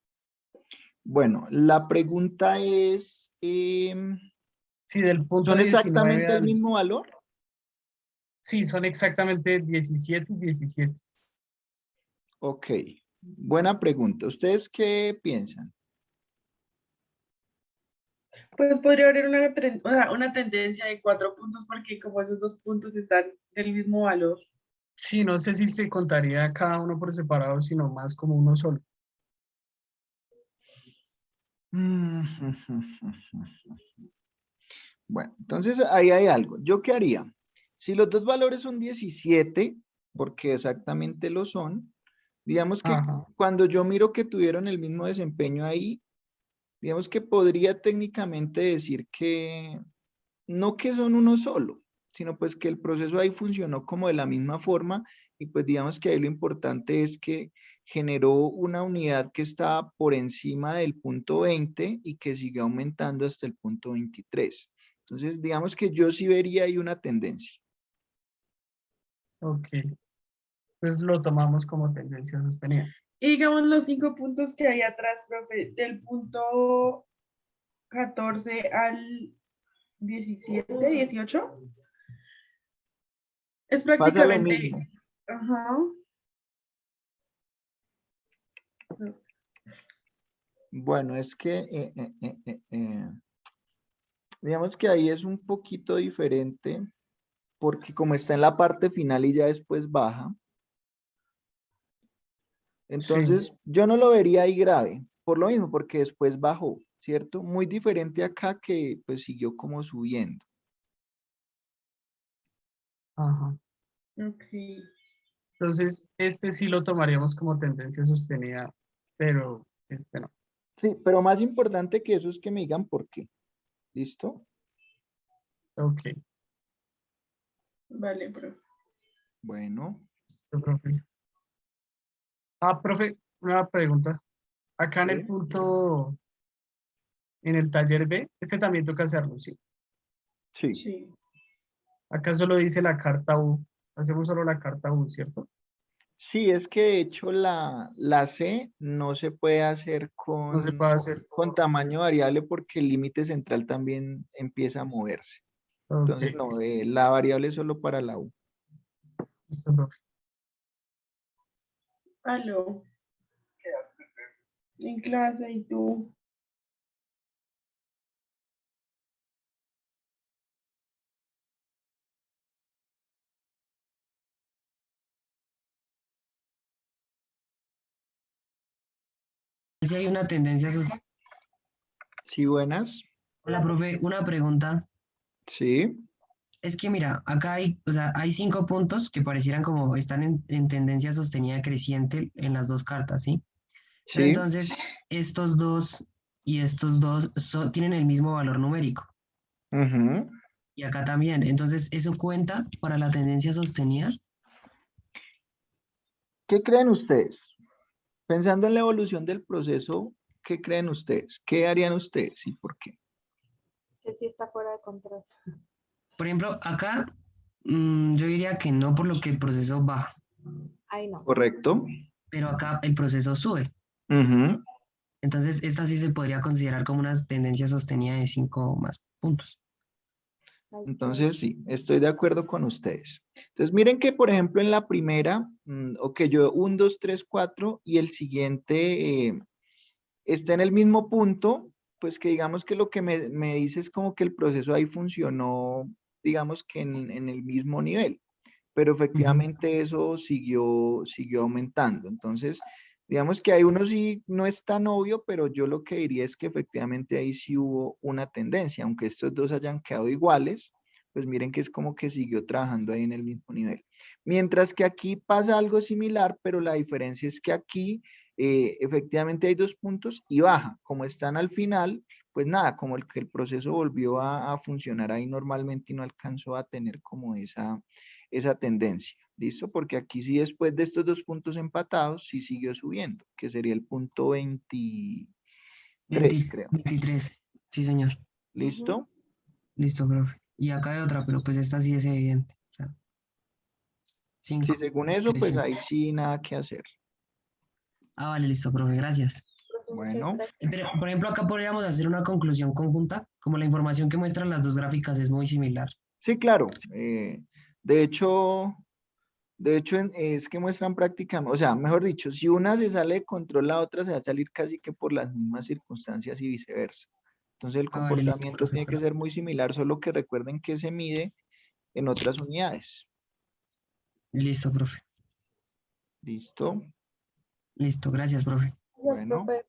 Bueno, la pregunta es, Sí, del punto ¿son 19 exactamente el al... mismo valor? Sí, son exactamente 17 y 17. Ok, buena pregunta. ¿Ustedes qué piensan? Pues podría haber o sea, una tendencia de 4 puntos porque como esos 2 puntos están del mismo valor. Sí, no sé si se contaría cada uno por separado, sino más como uno solo. Bueno, entonces ahí hay algo. ¿Yo qué haría? Si los dos valores son 17, porque exactamente lo son, digamos que Ajá. cuando yo miro que tuvieron el mismo desempeño ahí, digamos que podría técnicamente decir que no que son uno solo, sino pues que el proceso ahí funcionó como de la misma forma y pues digamos que ahí lo importante es que generó una unidad que está por encima del punto 20 y que sigue aumentando hasta el punto 23. Entonces, digamos que yo sí vería ahí una tendencia. Ok. Entonces lo tomamos como tendencia sostenida. Y digamos los 5 puntos que hay atrás, profe, del punto 14 al 17, 18, es Pasa lo prácticamente, mismo. ajá, Bueno, es que digamos que ahí es un poquito diferente porque como está en la parte final y ya después baja, entonces yo no lo vería ahí grave, por lo mismo, porque después bajó, ¿cierto? Muy diferente acá que pues siguió como subiendo. Ajá. ok. Entonces, este sí lo tomaríamos como tendencia sostenida, pero este no. Sí, pero más importante que eso es que me digan por qué. ¿Listo? Ok. Vale, profe. Bueno, Listo, profe. Profe, una pregunta. Acá en el sí. punto, en el taller B, este también toca hacerlo, ¿sí? Sí. Sí. Acá solo dice la carta U. Hacemos solo la carta U, ¿cierto? Sí, es que de hecho la C no se puede hacer No se puede hacer. con tamaño variable porque el límite central también empieza a moverse. Ok. Entonces, no, la variable es solo para la U. Listo, profe. Aló. En clase, ¿y tú? Si hay una tendencia sostenida. Sí, buenas. Hola, profe, una pregunta. Sí, Es que mira, acá hay, o sea, hay 5 puntos que parecieran como están en tendencia sostenida creciente en las dos cartas, ¿sí? Pero sí. entonces, estos dos y estos dos tienen el mismo valor numérico. Ujú. Y acá también. Entonces, ¿eso cuenta para la tendencia sostenida? ¿Qué creen ustedes? Pensando en la evolución del proceso, ¿qué creen ustedes? ¿Qué harían ustedes y por qué? Que sí está fuera de control. Por ejemplo, acá yo diría que no por lo que el proceso baja, Ay, no. ¿Correcto? pero acá el proceso sube. Ujú. Entonces, esta sí se podría considerar como una tendencia sostenida de 5 más puntos. Ay, Entonces, sí, estoy de acuerdo con ustedes. Entonces, miren que, por ejemplo, en la primera, ok, yo 1, 2, 3, 4 y el siguiente está en el mismo punto, pues que digamos que lo que me dice es como que el proceso ahí funcionó, digamos que en el mismo nivel, pero Ujú. efectivamente eso siguió aumentando. Entonces, Digamos que hay uno sí no es tan obvio, pero yo lo que diría es que efectivamente ahí sí hubo una tendencia, aunque estos dos hayan quedado iguales, pues miren que es como que siguió trabajando ahí en el mismo nivel. Mientras que aquí pasa algo similar, pero la diferencia es que aquí efectivamente hay 2 puntos y baja. Como están al final, pues nada, como el que el proceso volvió a funcionar ahí normalmente y no alcanzó a tener como esa tendencia. ¿Listo? Porque aquí sí después de estos 2 puntos empatados, sí siguió subiendo, que sería el punto 23, creo. 23. Sí, señor. ¿Listo? Listo, profe. Y acá hay otra, pero pues esta sí es evidente. O sea, Si 5. según eso, pues ahí sí nada que hacer. Ah, vale, listo, profe, gracias. Profe, muchas Bueno, gracias. Pero, por ejemplo, acá podríamos hacer una conclusión conjunta, como la información que muestran las dos gráficas es muy similar. sí, claro. De hecho, es que muestran prácticamente, o sea, mejor dicho, si una se sale de control, la otra se va a salir casi que por las mismas circunstancias y viceversa. Entonces el Ah, vale, listo, comportamiento profe. tiene que ser muy similar, solo que recuerden que se mide en otras unidades. Listo, profe. ¿Listo? Listo, gracias, profe. Gracias, Bueno. profe.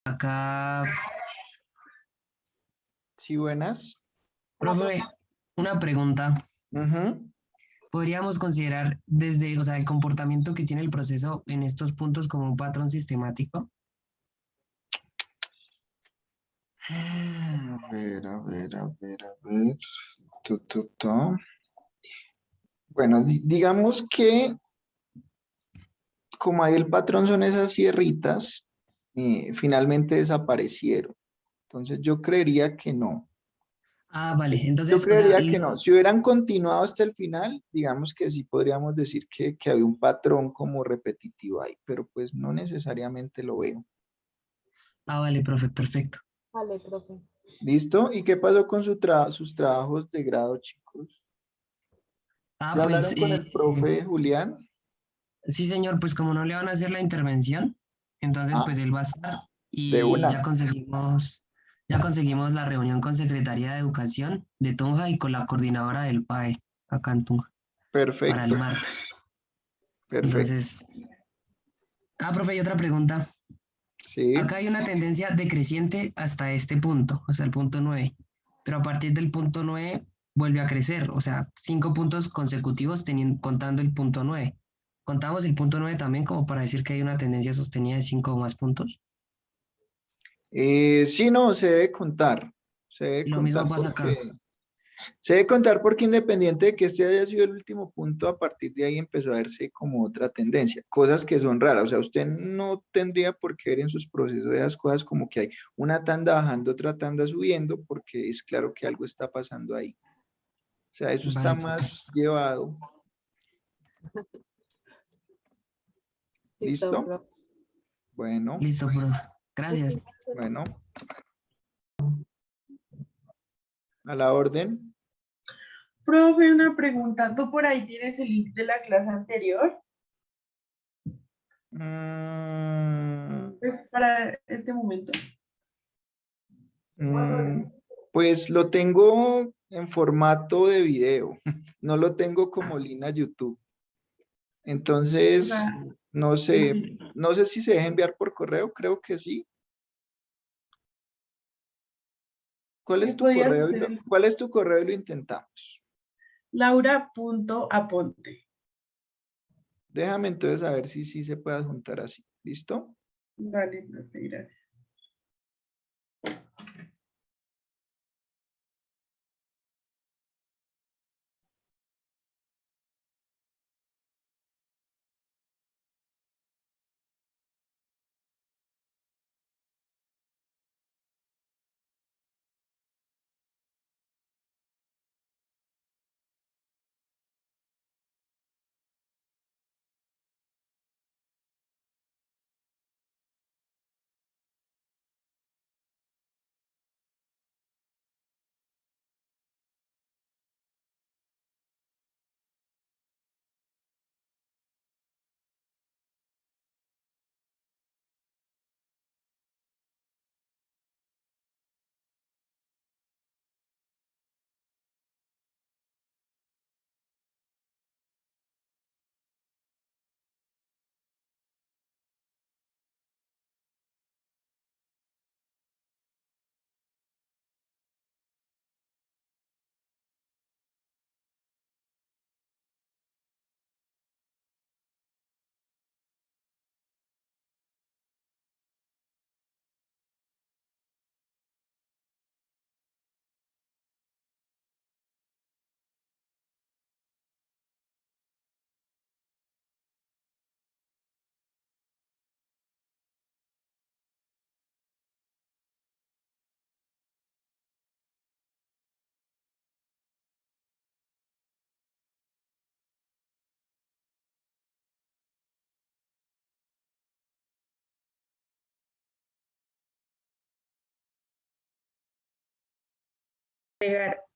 Acá, Sí, buenas. profe, una pregunta. Ujú. ¿Podríamos considerar desde, o sea, el comportamiento que tiene el proceso en estos puntos como un patrón sistemático? A ver, a ver, a ver, a ver. Tu. Bueno, digamos que como ahí el patrón son esas sierritas, finalmente desaparecieron. Entonces yo creería que no. Ah, vale. Yo Entonces, o sea, creería que no. Si hubieran continuado hasta el final, digamos que sí podríamos decir que había un patrón como repetitivo ahí, pero pues no necesariamente lo veo. vale, profe, perfecto. Vale, profe. ¿Listo? ¿Y qué pasó con sus trabajos de grado, chicos? Ah, ¿Ya pues hablaron con el profe Julián? sí, señor, pues como no le van a hacer la intervención, entonces Ah, pues él va a estar de y una. ya conseguimos la reunión con Secretaría de Educación de Tunja y con la coordinadora del PAE acá en Tunja para el Perfecto, martes. perfecto. Entonces, profe, y otra pregunta. Sí. Acá hay una tendencia decreciente hasta este punto, hasta el punto 9, pero a partir del punto 9 vuelve a crecer, o sea, 5 puntos consecutivos contando el punto 9. Contamos el punto 9 también como para decir que hay una tendencia sostenida de 5 o más puntos. Sí, no, se debe contar. Se debe Lo mismo contar pasa acá. independiente de que este haya sido el último punto, a partir de ahí empezó a verse como otra tendencia, cosas que son raras. O sea, usted no tendría por qué ver en sus procesos esas cosas como que hay una tanda bajando, otra tanda subiendo, porque es claro que algo está pasando ahí. O sea, eso está Vale, profe. más llevado. Listo, ¿Listo? profe. Bueno, Listo, profe. Gracias. bueno, a la orden. Profe, una pregunta. ¿Tú por ahí tienes el link de la clase anterior? Mm, Pues para este momento. mm, pues lo tengo en formato de video, no lo tengo como link a YouTube. O Entonces, sea, no sé, no sé si se deja enviar por correo, creo que sí. ¿Cuál es ¿me tu podrías correo? hacer el ¿Cuál es tu correo y lo intentamos? Laura.aponte? Déjame entonces a ver si sí se puede adjuntar así. ¿Listo? Vale, profe, gracias.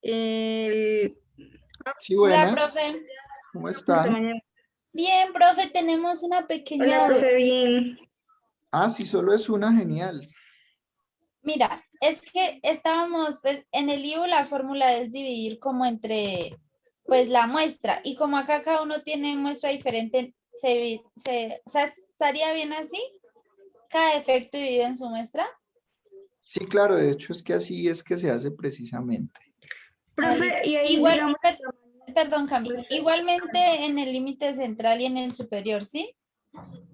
El, Sí, Hola, buenas. profe. ¿Cómo esta están? mañana. Bien, profe, tenemos una Hola, pequeña duda. profe, bien. Ah, sí, solo es una, genial. Mira, es que estábamos, pues, en el IU la fórmula es dividir como entre, pues, la muestra. Y como acá cada uno tiene muestra diferente, o sea, ¿estaría bien así? cada defecto dividido en su muestra. Sí, claro, de hecho es que así es que se hace precisamente. Profe, y ahí Igual, digamos, perdón, Cami, igualmente en el límite central y en el superior, ¿sí?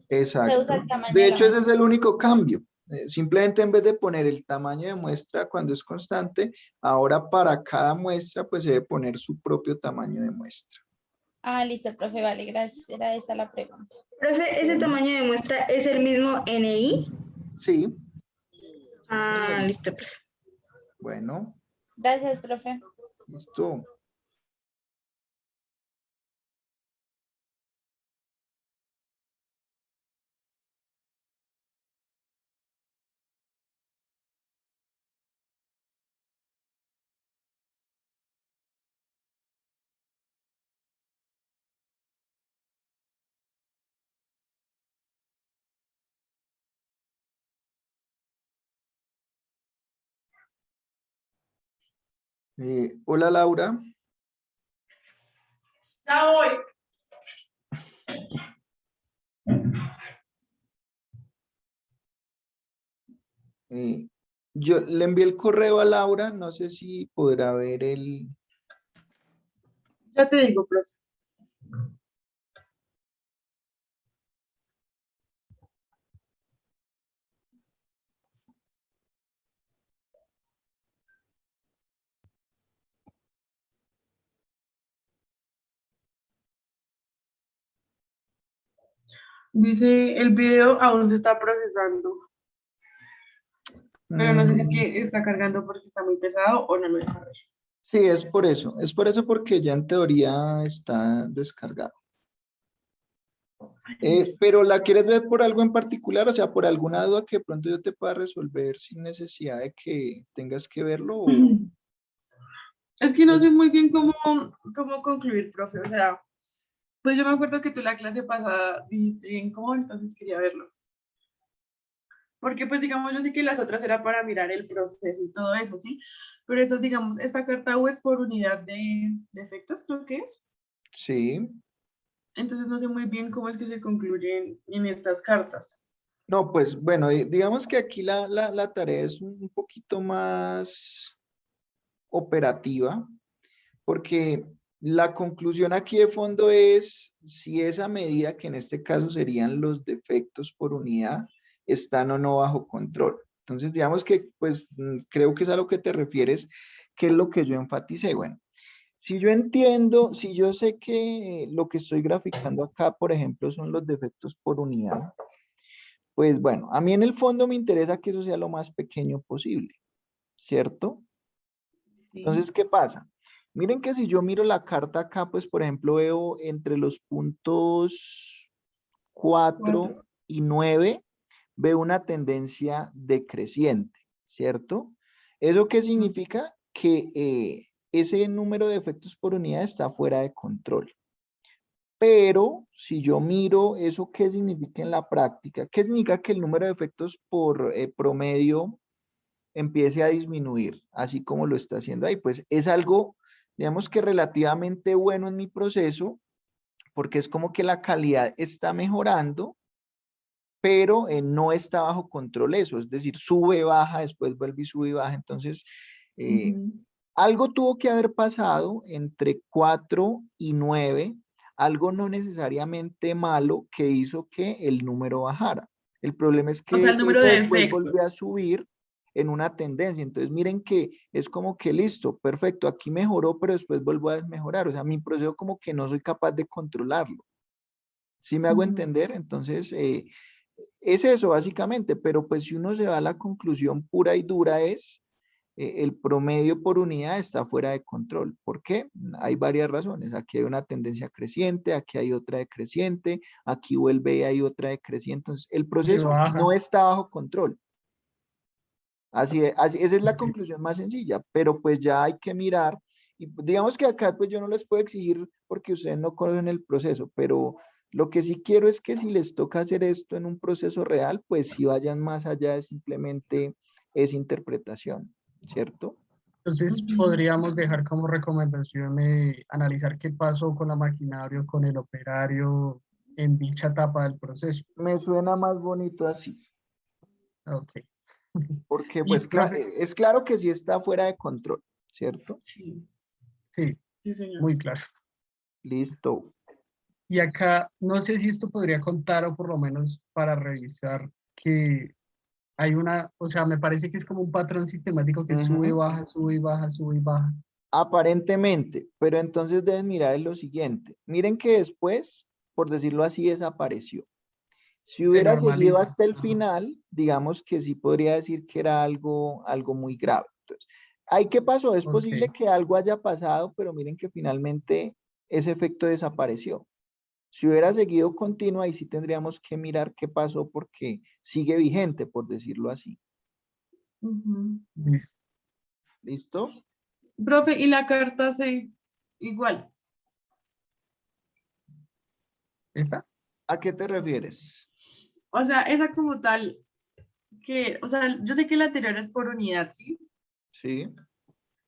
Se usa Exacto. el tamaño De de la hecho, ese muestra. es el único cambio. Simplemente en vez de poner el tamaño de muestra cuando es constante, ahora para cada muestra pues se debe poner su propio tamaño de muestra. Ah, listo, profe, vale, gracias. Era esa la pregunta. profe, ¿ese tamaño de muestra es el mismo NI? Sí, Ah, listo, profe. bueno, Gracias, profe. listo. Hola Laura. Ya voy. Yo le envié el correo a Laura, no sé si podrá ver el... Ya te digo, profe. Dice, el video aún se está procesando, pero no sé si es que está cargando porque está muy pesado o no lo deja ver. Sí, es por eso porque ya en teoría está descargado. Pero ¿la quieres ver por algo en particular? O sea, por alguna duda que de pronto yo te pueda resolver sin necesidad de que tengas que verlo. O... Es que no sé muy bien cómo concluir, profe. O sea, pues yo me acuerdo que tú la clase pasada dijiste bien cómo, entonces quería verlo. Porque pues digamos, yo sé que las otras era para mirar el proceso y todo eso, ¿sí? Pero estas, digamos, esta carta U es por unidad de efectos, creo que es. Sí. Entonces no sé muy bien cómo es que se concluyen en estas cartas. No, pues bueno, digamos que aquí la tarea es un poquito más operativa, porque la conclusión aquí de fondo es si esa medida, que en este caso serían los defectos por unidad, están o no bajo control. Entonces, digamos que, pues, creo que es a lo que te refieres, que es lo que yo enfaticé. Bueno, si yo entiendo, si yo sé que lo que estoy graficando acá, por ejemplo, son los defectos por unidad, pues bueno, a mí en el fondo me interesa que eso sea lo más pequeño posible, ¿cierto? Entonces, ¿qué pasa? Miren que si yo miro la carta acá, pues por ejemplo veo entre los puntos 4 y 9, veo una tendencia decreciente, ¿cierto? ¿Eso qué significa? Que ese número de efectos por unidad está fuera de control. Pero si yo miro eso, ¿qué significa en la práctica? ¿Qué significa que el número de efectos por promedio empiece a disminuir, así como lo está haciendo ahí? Pues es algo, digamos que relativamente bueno en mi proceso, porque es como que la calidad está mejorando, pero no está bajo control eso, es decir, sube, baja, después vuelve y sube y baja. Entonces, algo tuvo que haber pasado entre 4 y 9, algo no necesariamente malo que hizo que el número bajara. El problema es O sea, que el número eso de después efectos. volvió a subir en una tendencia. Entonces miren que es como que listo, perfecto, aquí mejoró, pero después vuelvo a desmejorar. O sea, mi proceso como que no soy capaz de controlarlo. ¿Sí me hago entender? Entonces, es eso básicamente, pero pues si uno se va a la conclusión pura y dura es el promedio por unidad está fuera de control. ¿Por qué? Hay varias razones. Aquí hay una tendencia creciente, aquí hay otra decreciente, aquí vuelve y hay otra decreciente. Entonces, el proceso no está bajo control. Esa es la conclusión más sencilla, pero pues ya hay que mirar. Y digamos que acá pues yo no les puedo exigir porque ustedes no conocen el proceso, pero lo que sí quiero es que si les toca hacer esto en un proceso real, pues sí vayan más allá de simplemente esa interpretación, ¿cierto? Entonces podríamos dejar como recomendación analizar qué pasó con la maquinaria, con el operario en dicha etapa del proceso. Me suena más bonito así. Ok. Porque Y, pues profe, es claro que sí está fuera de control, ¿cierto? Sí, sí, sí, señor. muy claro. Listo. Y acá, no sé si esto podría contar o por lo menos para revisar que hay una, o sea, me parece que es como un patrón sistemático que sube, Ujú. baja, sube, baja, sube y baja. Aparentemente, pero entonces deben mirar en lo siguiente. Miren que después, por decirlo así, desapareció. Si Se hubiera seguido normaliza. hasta el Ajá. final, digamos que sí podría decir que era algo muy grave. Entonces, ¿ahí qué pasó? Es Ok, posible que algo haya pasado, pero miren que finalmente ese efecto desapareció. Si hubiera seguido continuo, ahí sí tendríamos que mirar qué pasó porque sigue vigente, por decirlo así. Ujú. listo. ¿Listo? Profe, y la carta C, igual. ¿Está? ¿A qué te refieres? O sea, esa como tal, que, o sea, yo sé que la anterior es por unidad, ¿sí? Sí.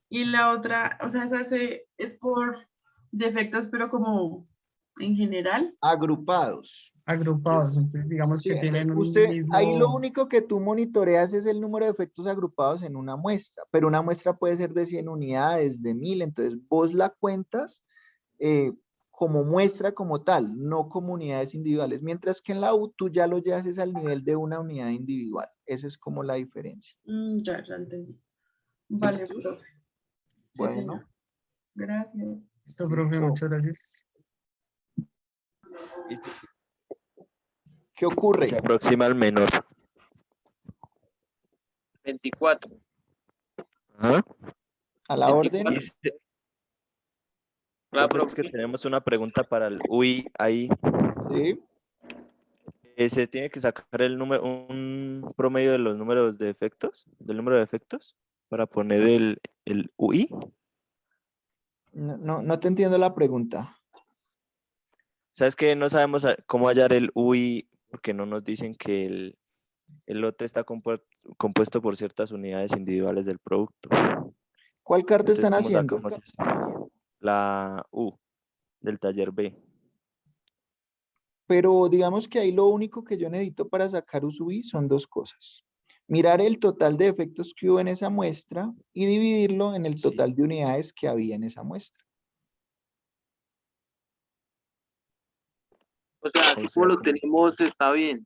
Y la otra, o sea, esa es por defectos, pero como en general. Agrupados. Agrupados, entonces digamos Sí, que entonces tienen un usted, ahí lo mismo, único que tú monitoreas es el número de efectos agrupados en una muestra, pero una muestra puede ser de 100 unidades, de 1000, entonces vos la cuentas eh, como muestra como tal, no como unidades individuales, mientras que en la U tú ya lo llevas es al nivel de una unidad individual. Esa es como la diferencia. Ya entendí. Vale, ¿Listo? profe. Sí, Bueno, señor. Gracias. listo, profe, listo. muchas gracias. Y ¿Qué se ocurre? aproxima al menor. 24. A Ajá. la orden. 24. Dice, La profe, es que profe. tenemos una pregunta para el UI ahí. Sí. Se tiene que sacar el número, un promedio de los números de efectos, del número de efectos, para poner el UI. No te entiendo la pregunta. ¿Sabes que no sabemos cómo hallar el UI porque no nos dicen que el lote está compuesto por ciertas unidades individuales del producto? ¿Cuál carta Entonces, están ¿cómo haciendo? sacamos eso? La U del taller B. Pero digamos que ahí lo único que yo necesito para sacar USUI son dos cosas. Mirar el total de efectos que hubo en esa muestra y dividirlo en el Sí. total de unidades que había en esa muestra. O sea, así O como sea, lo como... tenemos, está bien.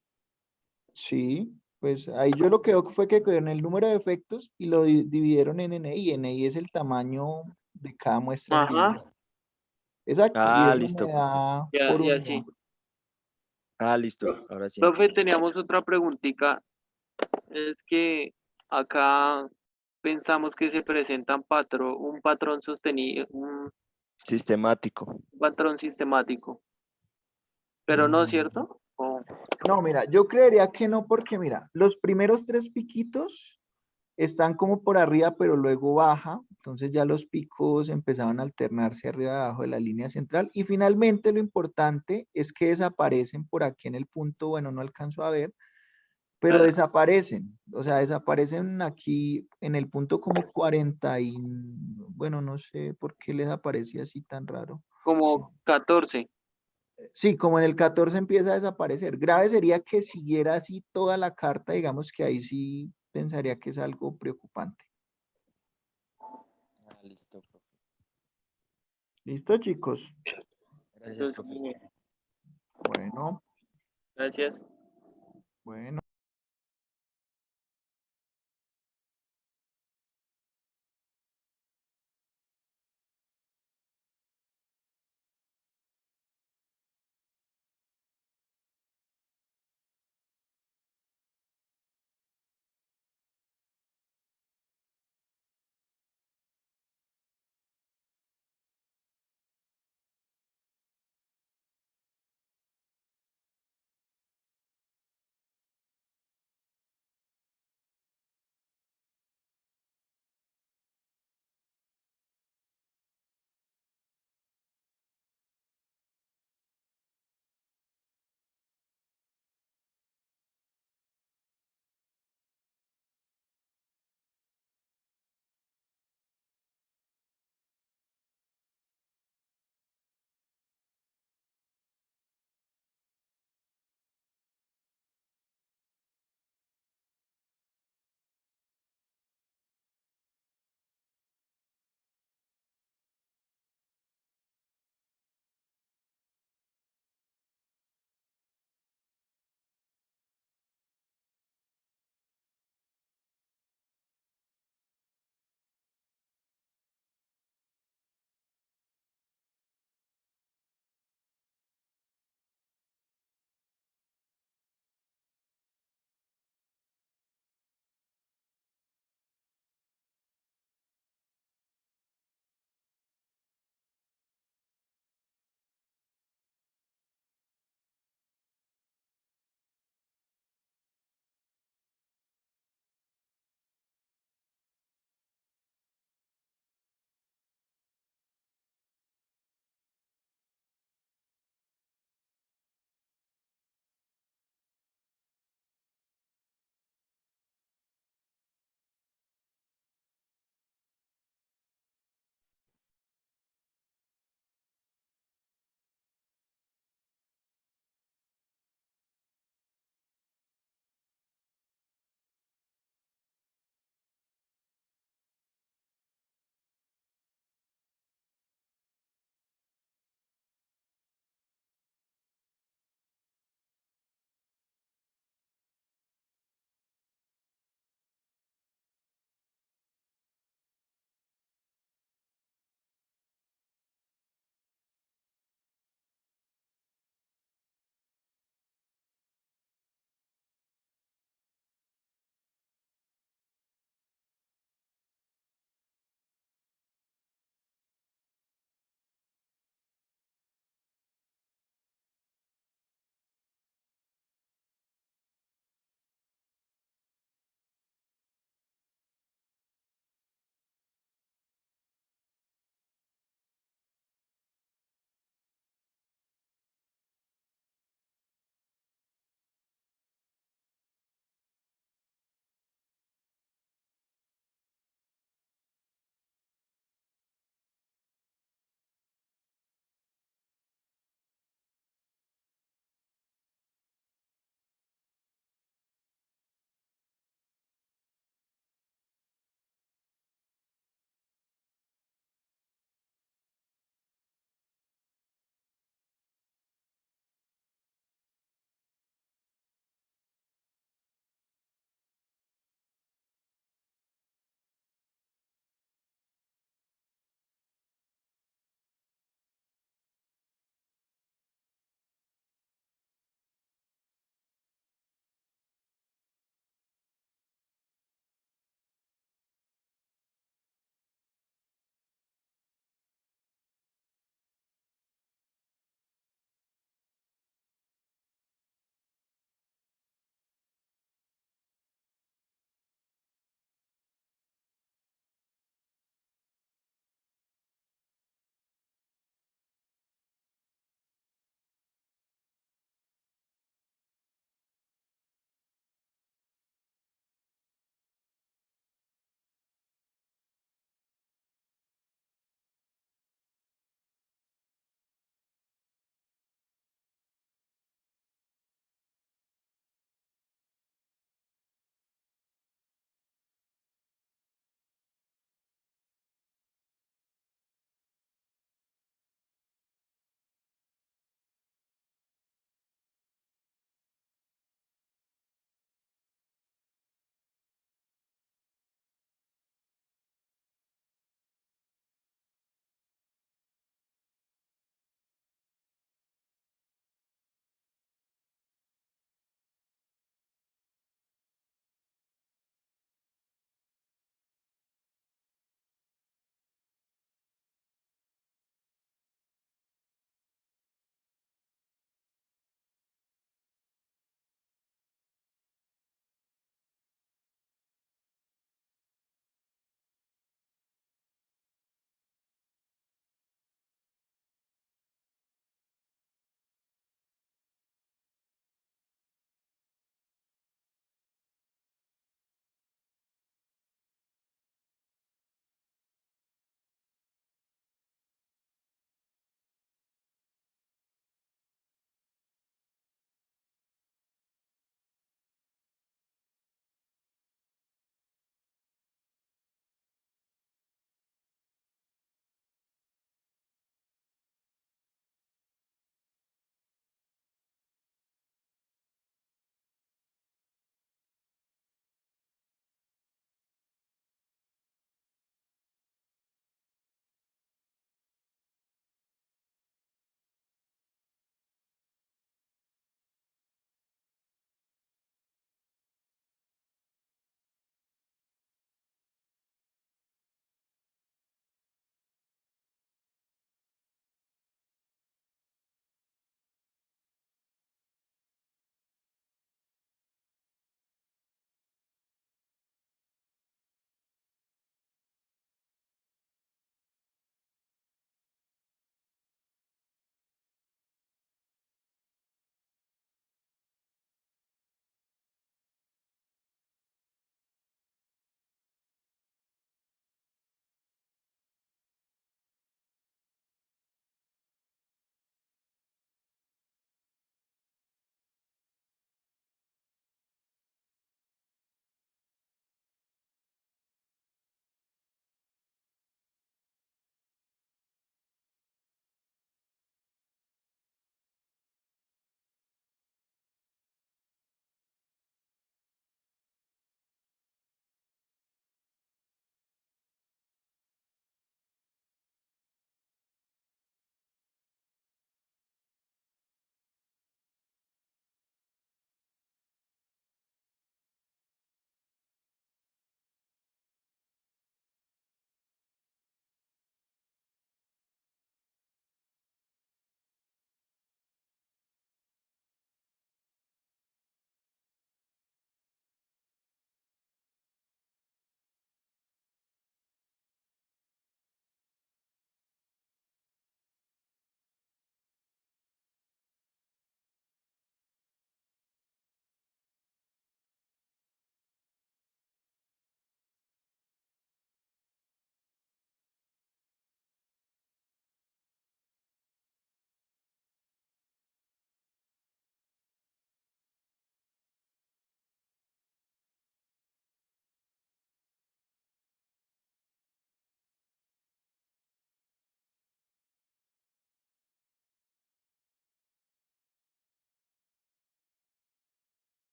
Sí, pues ahí yo lo que veo fue que cogieron el número de efectos y lo dividieron en NI. NI es el tamaño de cada muestra Ajá. individual. Exacto, y Ah, eso me listo, profe. da por Y unidad. así. Ah, listo. Ahora sí Profe, entiendo. teníamos otra preguntita. Es que acá pensamos que se presentan un patrón sostenido, un Sistemático. patrón sistemático. Pero no, ¿cierto? No, mira, yo creería que no, porque mira, los primeros tres piquitos están como por arriba, pero luego baja. Entonces ya los picos empezaban a alternarse arriba y abajo de la línea central. Y finalmente lo importante es que desaparecen por aquí en el punto, bueno, no alcanzo a ver, pero Ah, desaparecen. O sea, desaparecen aquí en el punto como 40 y, bueno, no sé por qué les aparecía así tan raro. como 14. Sí, como en el 14 empieza a desaparecer. Grave sería que siguiera así toda la carta, digamos que ahí sí pensaría que es algo preocupante. Ah, listo, profe. ¿Listo, chicos? Gracias, profe. Bueno, Gracias. bueno.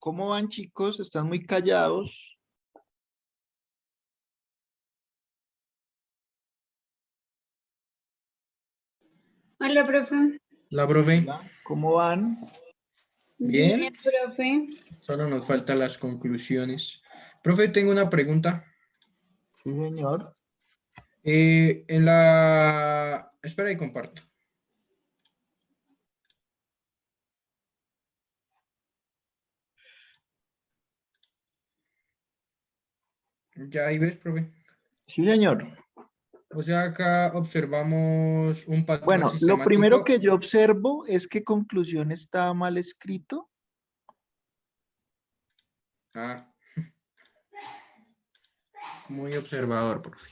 ¿Cómo van, chicos? Están muy callados. Hola, profe. La profe, Hola, ¿cómo van? bien. Bien, profe. Solo nos faltan las conclusiones. Profe, tengo una pregunta. Sí, señor. Espera y comparto. Ya ahí ves, profe. Sí, señor. O sea, acá observamos un patrón Bueno, lo primero sistemático. que yo observo es que conclusión está mal escrito. Ah. Muy observador, profe.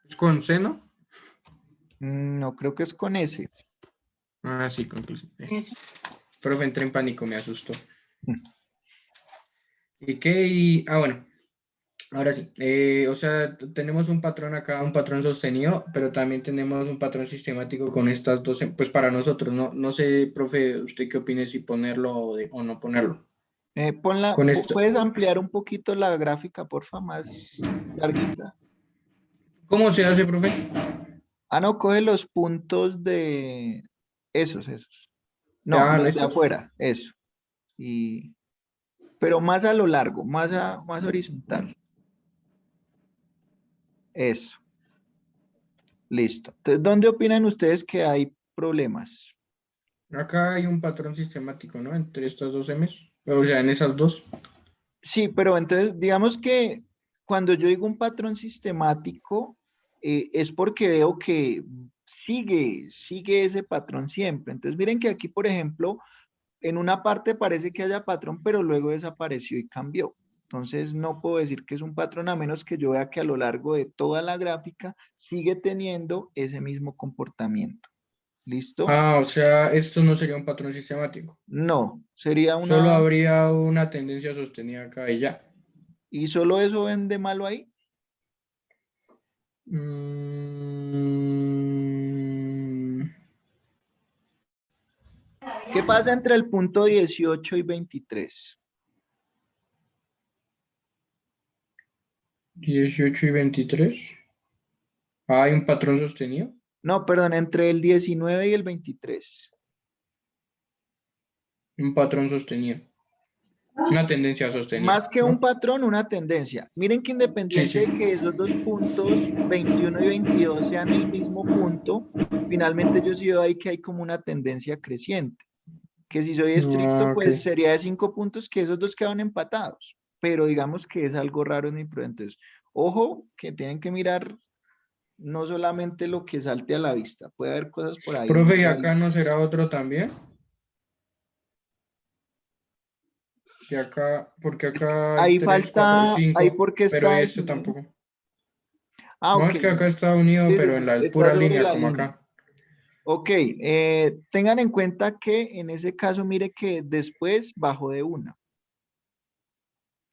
¿Es con seno? No, creo que es con S. Ah, sí, conclusión. Profe, entré en pánico, me asustó. ¿Y qué? Bueno. Ahora sí, o sea, tenemos un patrón acá, un patrón sostenido, pero también tenemos un patrón sistemático con estas dos, pues para nosotros, no sé, profe, ¿usted qué opina si ponerlo o no ponerlo? Con esto, ¿Puedes ampliar un poquito la gráfica, porfa, más larguita? ¿cómo se hace, profe? Ah, no, coge los puntos de esos. No, Ah, ¿no los de estos? afuera, eso. Pero más a lo largo, más horizontal. Eso. Listo. Entonces, ¿dónde opinan ustedes que hay problemas? Acá hay un patrón sistemático, ¿no? Entre estas dos M's, o sea, en esas dos. Sí, pero entonces, digamos que cuando yo digo un patrón sistemático, es porque veo que sigue ese patrón siempre. Entonces, miren que aquí, por ejemplo, en una parte parece que haya patrón, pero luego desapareció y cambió. Entonces, no puedo decir que es un patrón a menos que yo vea que a lo largo de toda la gráfica sigue teniendo ese mismo comportamiento. ¿Listo? Ah, o sea, esto no sería un patrón sistemático. No, sería Solo una... habría una tendencia sostenida acá y ya. ¿Y solo eso ven de malo ahí? ¿Qué pasa entre el punto 18 y 23? 18 y 23. ¿Hay un patrón sostenido? No, perdón, entre el 19 y el 23. Un patrón sostenido. Una tendencia sostenida, Más que un ¿no? patrón, una tendencia. Miren que Sí, independiente sí. de que esos dos puntos, 21 y 22, sean el mismo punto, finalmente yo sí veo ahí que hay como una tendencia creciente. Que si soy estricto, Ah, ok. pues sería de 5 puntos que esos dos quedan empatados. Pero digamos que es algo raro en mi prueba. Entonces, ojo, que tienen que mirar no solamente lo que salte a la vista. Puede haber cosas por ahí Profe, muy ¿y acá no raritas. será otro también? Que acá, porque acá hay Ahí 3, 4, falta, ahí 5, porque pero está este definido. tampoco. Ah, No, ok. es que acá está unido, Sí, sí, pero en sí, la está pura sobre línea, la como línea. acá. Ok, tengan en cuenta que en ese caso, mire que después bajó de una.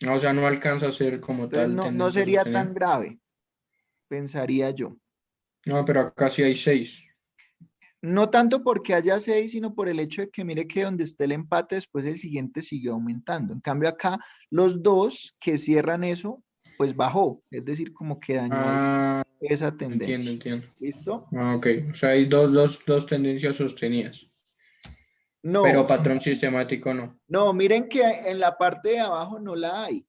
O sea, no alcanza a ser como Entonces tal no tendencia sería tan sostenida. grave, pensaría yo. No, pero acá sí hay 6. No tanto porque haya 6, sino por el hecho de que mire que donde esté el empate, después el siguiente siguió aumentando. En cambio acá, los dos que cierran eso, pues bajó. Es decir, como que dañó Ah, esa entiendo, tendencia. entiendo. ¿Listo? Ah, ok, o sea, hay dos tendencias sostenidas, pero No, patrón sistemático no. no, miren que en la parte de abajo no la hay.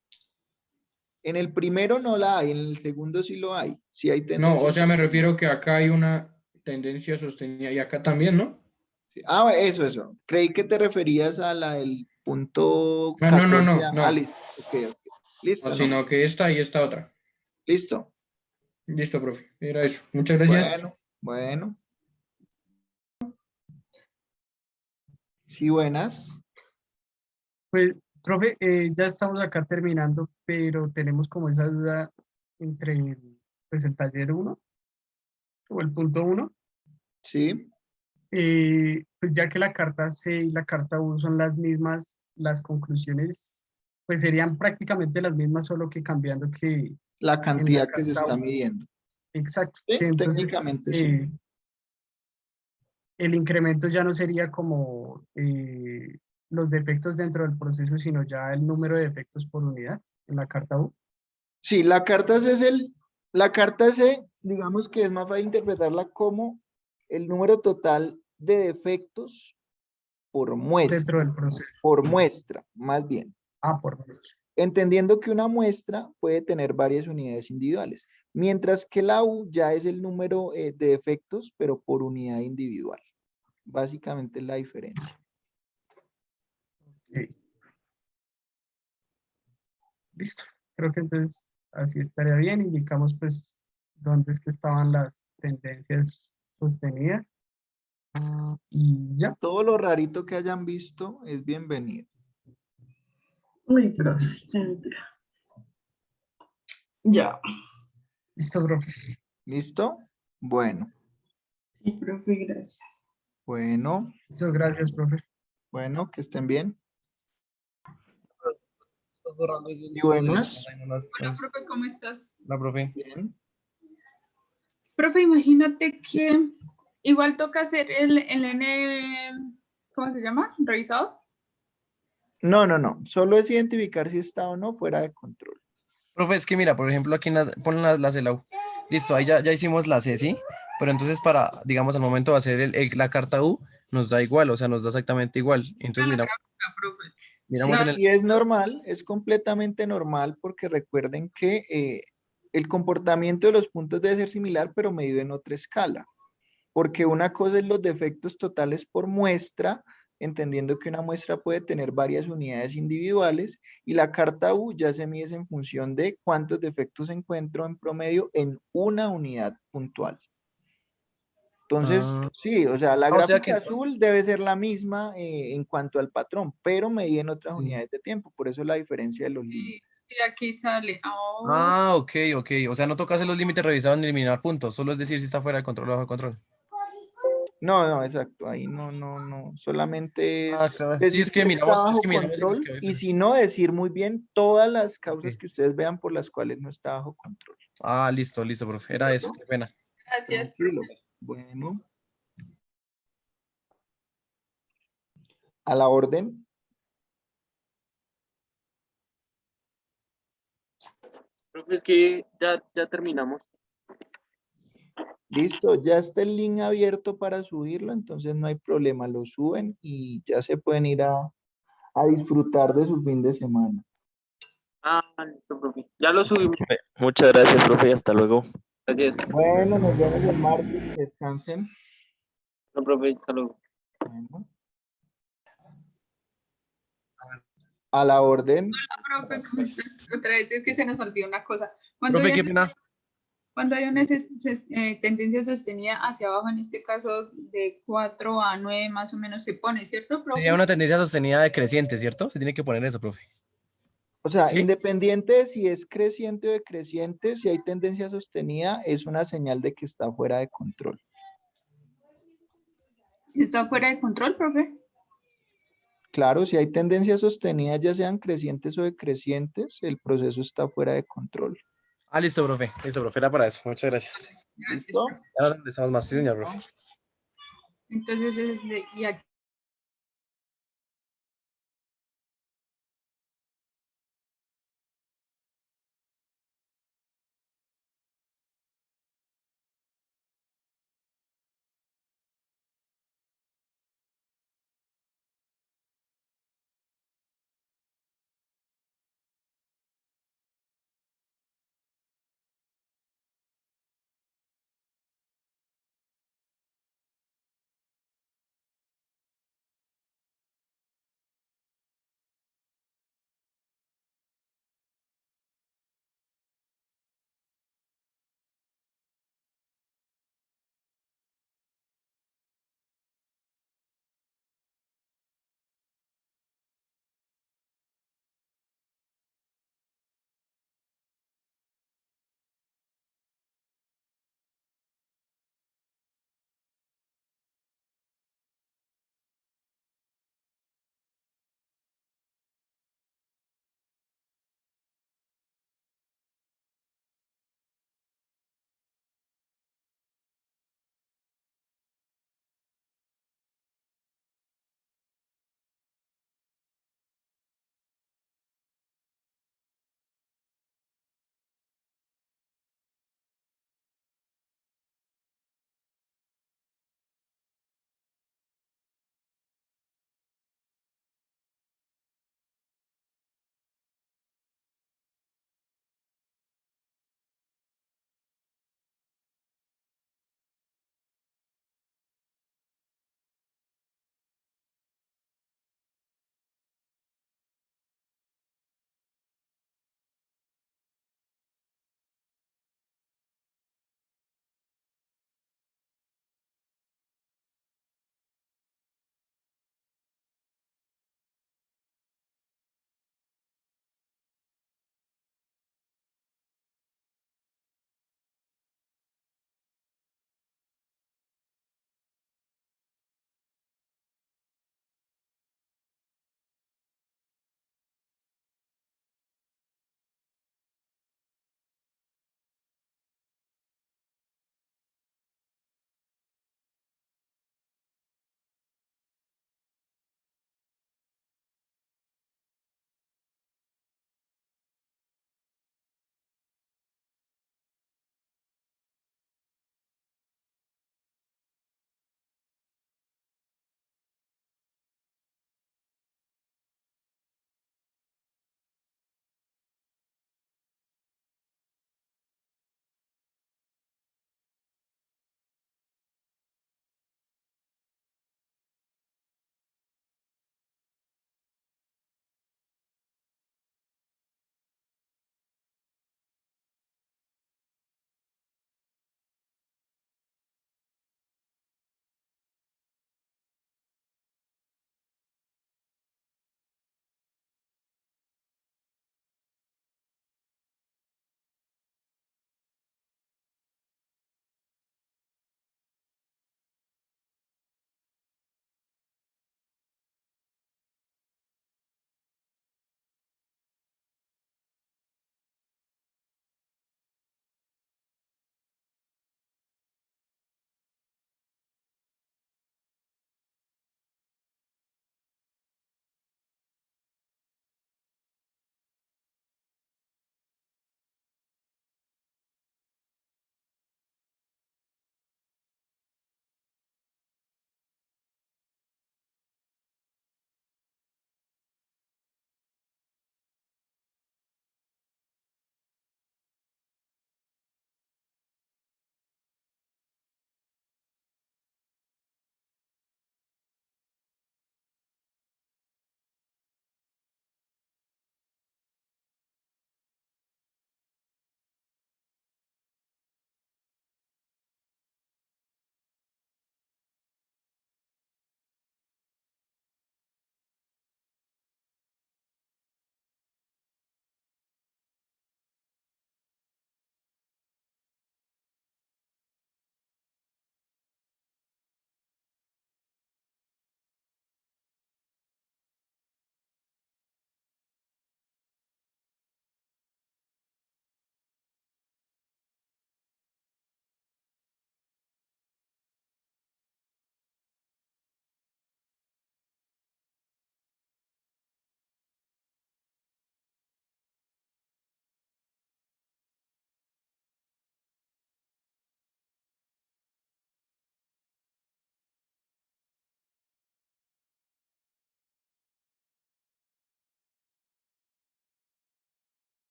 En el primero no la hay, en el segundo sí lo hay. Sí hay No, tendencia o sea, me sostenida. refiero que acá hay una tendencia sostenida y acá también, ¿no? Ah, eso. Creí que te referías a la del punto Ah, no, no, 14. no, Ah, no, listo. Ok. no, Listo, ¿no? sino que esta y esta otra. Listo. Listo, profe, era eso. Muchas gracias. Bueno. Sí, buenas. Pues, profe, ya estamos acá terminando, pero tenemos como esa duda entre pues, el taller 1 o el punto 1. Sí. Pues ya que la carta C y la carta U son las mismas, las conclusiones pues serían prácticamente las mismas, solo que cambiando que La en la cantidad que se carta está U. midiendo. Exacto. Sí, Que entonces técnicamente sí. el incremento ya no sería como los defectos dentro del proceso, sino ya el número de defectos por unidad en la carta U. Sí, la carta C, digamos que es más fácil interpretarla como el número total de defectos por Dentro muestra, del proceso. por muestra, más bien. Por muestra. Entendiendo que una muestra puede tener varias unidades individuales, mientras que la U ya es el número de defectos, pero por unidad individual. Básicamente es la diferencia. Ok. Listo. Creo que entonces así estaría bien. Indicamos pues dónde es que estaban las tendencias sostenidas. Y ya. Todo lo rarito que hayan visto es bienvenido. Uy, profe, tranquila. Ya. Listo, profe. ¿Listo? Bueno, Sí, profe, gracias. bueno, Listo, gracias, profe. bueno, que estén bien. Estás borrando ahí Y buenas. Hola, profe, ¿cómo estás? La profe. Bien. Profe, imagínate que igual toca hacer el N, ¿cómo se llama? ¿Revisado? No, no, no. Solo es identificar si está o no fuera de control. Profe, es que mira, por ejemplo, aquí ponen la CELAU. Listo, ahí ya hicimos la C, ¿sí? Pero entonces para, digamos, al momento de hacer la carta U, nos da igual, o sea, nos da exactamente igual. Entonces Profe. miramos en el... Y es normal, es completamente normal porque recuerden que el comportamiento de los puntos debe ser similar, pero medido en otra escala. Porque una cosa es los defectos totales por muestra, entendiendo que una muestra puede tener varias unidades individuales, y la carta U ya se mide en función de cuántos defectos encuentro en promedio en una unidad puntual. Entonces, sí, o sea, la o sea gráfica azul debe ser la misma en cuanto al patrón, pero medida en otras Sí. unidades de tiempo, por eso la diferencia de los límites. Y aquí sale. Ok, ok. O sea, no toca hacer los límites revisados ni eliminar puntos, solo es decir si está fuera de control o bajo control. No, no, exacto, ahí no, solamente es Claro. Sí, decir es que si está miramos, bajo control y si no, decir muy bien todas las causas que ustedes vean por las cuales no está bajo control. Listo, listo, profe. Era eso, qué pena. Gracias. Tranquilo. Bueno. A la orden. Profe, es que ya terminamos. Listo, ya está el link abierto para subirlo, entonces no hay problema, lo suben y ya se pueden ir a disfrutar de su fin de semana. Listo, profe. Ya lo subimos. Muchas gracias, profe, y hasta luego. Gracias. Bueno, nos vemos el martes, descansen. No, profe, hasta luego. Bueno. A la orden. Hola, profe, ¿cómo estás? Otra vez, es que se nos olvidó una cosa. Profe, qué pena. Cuando hay una tendencia sostenida hacia abajo, en este caso de 4 a 9 más o menos se pone, ¿cierto, profe? Sería una tendencia sostenida decreciente, ¿cierto? Se tiene que poner eso, profe. O sea, ¿Sí? independiente de si es creciente o decreciente, si hay tendencia sostenida, es una señal de que está fuera de control. ¿Está fuera de control, profe? Claro, si hay tendencias sostenidas, ya sean crecientes o decrecientes, el proceso está fuera de control. Listo, profe. Listo, profe. Era para eso. Muchas gracias. ¿Listo? Ya no estamos más. Sí, señor, profe. Entonces, y aquí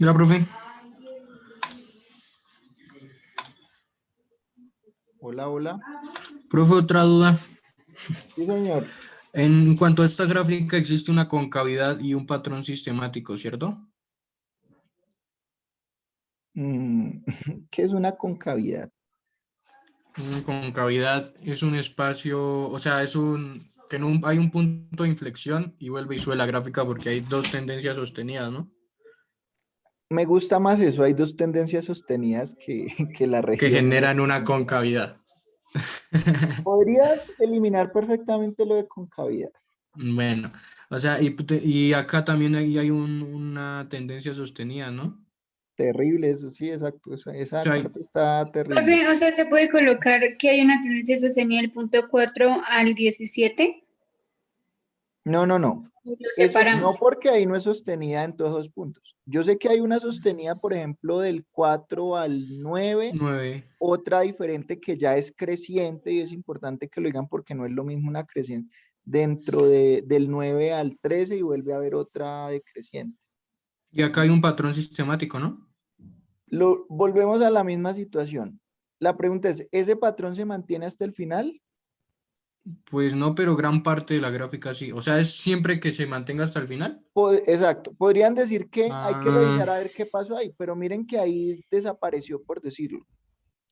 Ya, profe. Hola, hola. Profe, otra duda. Sí, señor. En cuanto a esta gráfica, existe una concavidad y un patrón sistemático, ¿cierto? ¿Qué es una concavidad? Una concavidad es un espacio, o sea, que hay un punto de inflexión y vuelve y sube la gráfica porque hay dos tendencias sostenidas, ¿no? Me gusta más eso, hay dos tendencias sostenidas que, que la Que región. generan una concavidad. Podrías eliminar perfectamente lo de concavidad. Bueno, o sea, y acá también hay una tendencia sostenida, ¿no? Terrible, eso sí, exacto. O Esa sea, carta está terrible. Profe, o sea, se puede colocar que hay una tendencia sostenida del punto 4 al 17. No. Lo Eso, separamos. no porque ahí no es sostenida en todos los puntos. Yo sé que hay una sostenida, por ejemplo, del 4 al 9, 9. otra diferente que ya es creciente y es importante que lo digan porque no es lo mismo una creciente dentro del 9 al 13 y vuelve a haber otra decreciente. Y acá hay un patrón sistemático, ¿no? Volvemos a la misma situación. La pregunta es, ¿ese patrón se mantiene hasta el final? Pues no, pero gran parte de la gráfica sí. O sea, es siempre que se mantenga hasta el final. Exacto. Podrían decir que hay que Ah, revisar a ver qué pasó ahí, pero miren que ahí desapareció, por decirlo,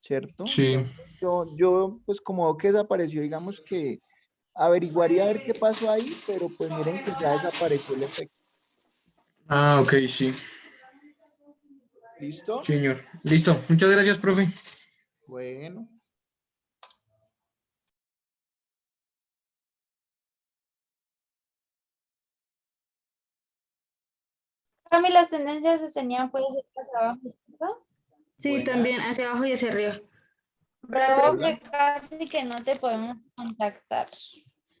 ¿cierto? sí. Entonces, yo pues como que desapareció, digamos que averiguaría a ver qué pasó ahí, pero pues miren que ya desapareció el efecto. Ah, ok, sí. ¿Listo? Señor. Listo. Muchas gracias, profe. Bueno. A mí las tendencias sostenidas puede ser hacia abajo, ¿cierto? Sí, Buenas. también hacia abajo y hacia arriba. Bravo, Hola. que casi que no te podemos contactar.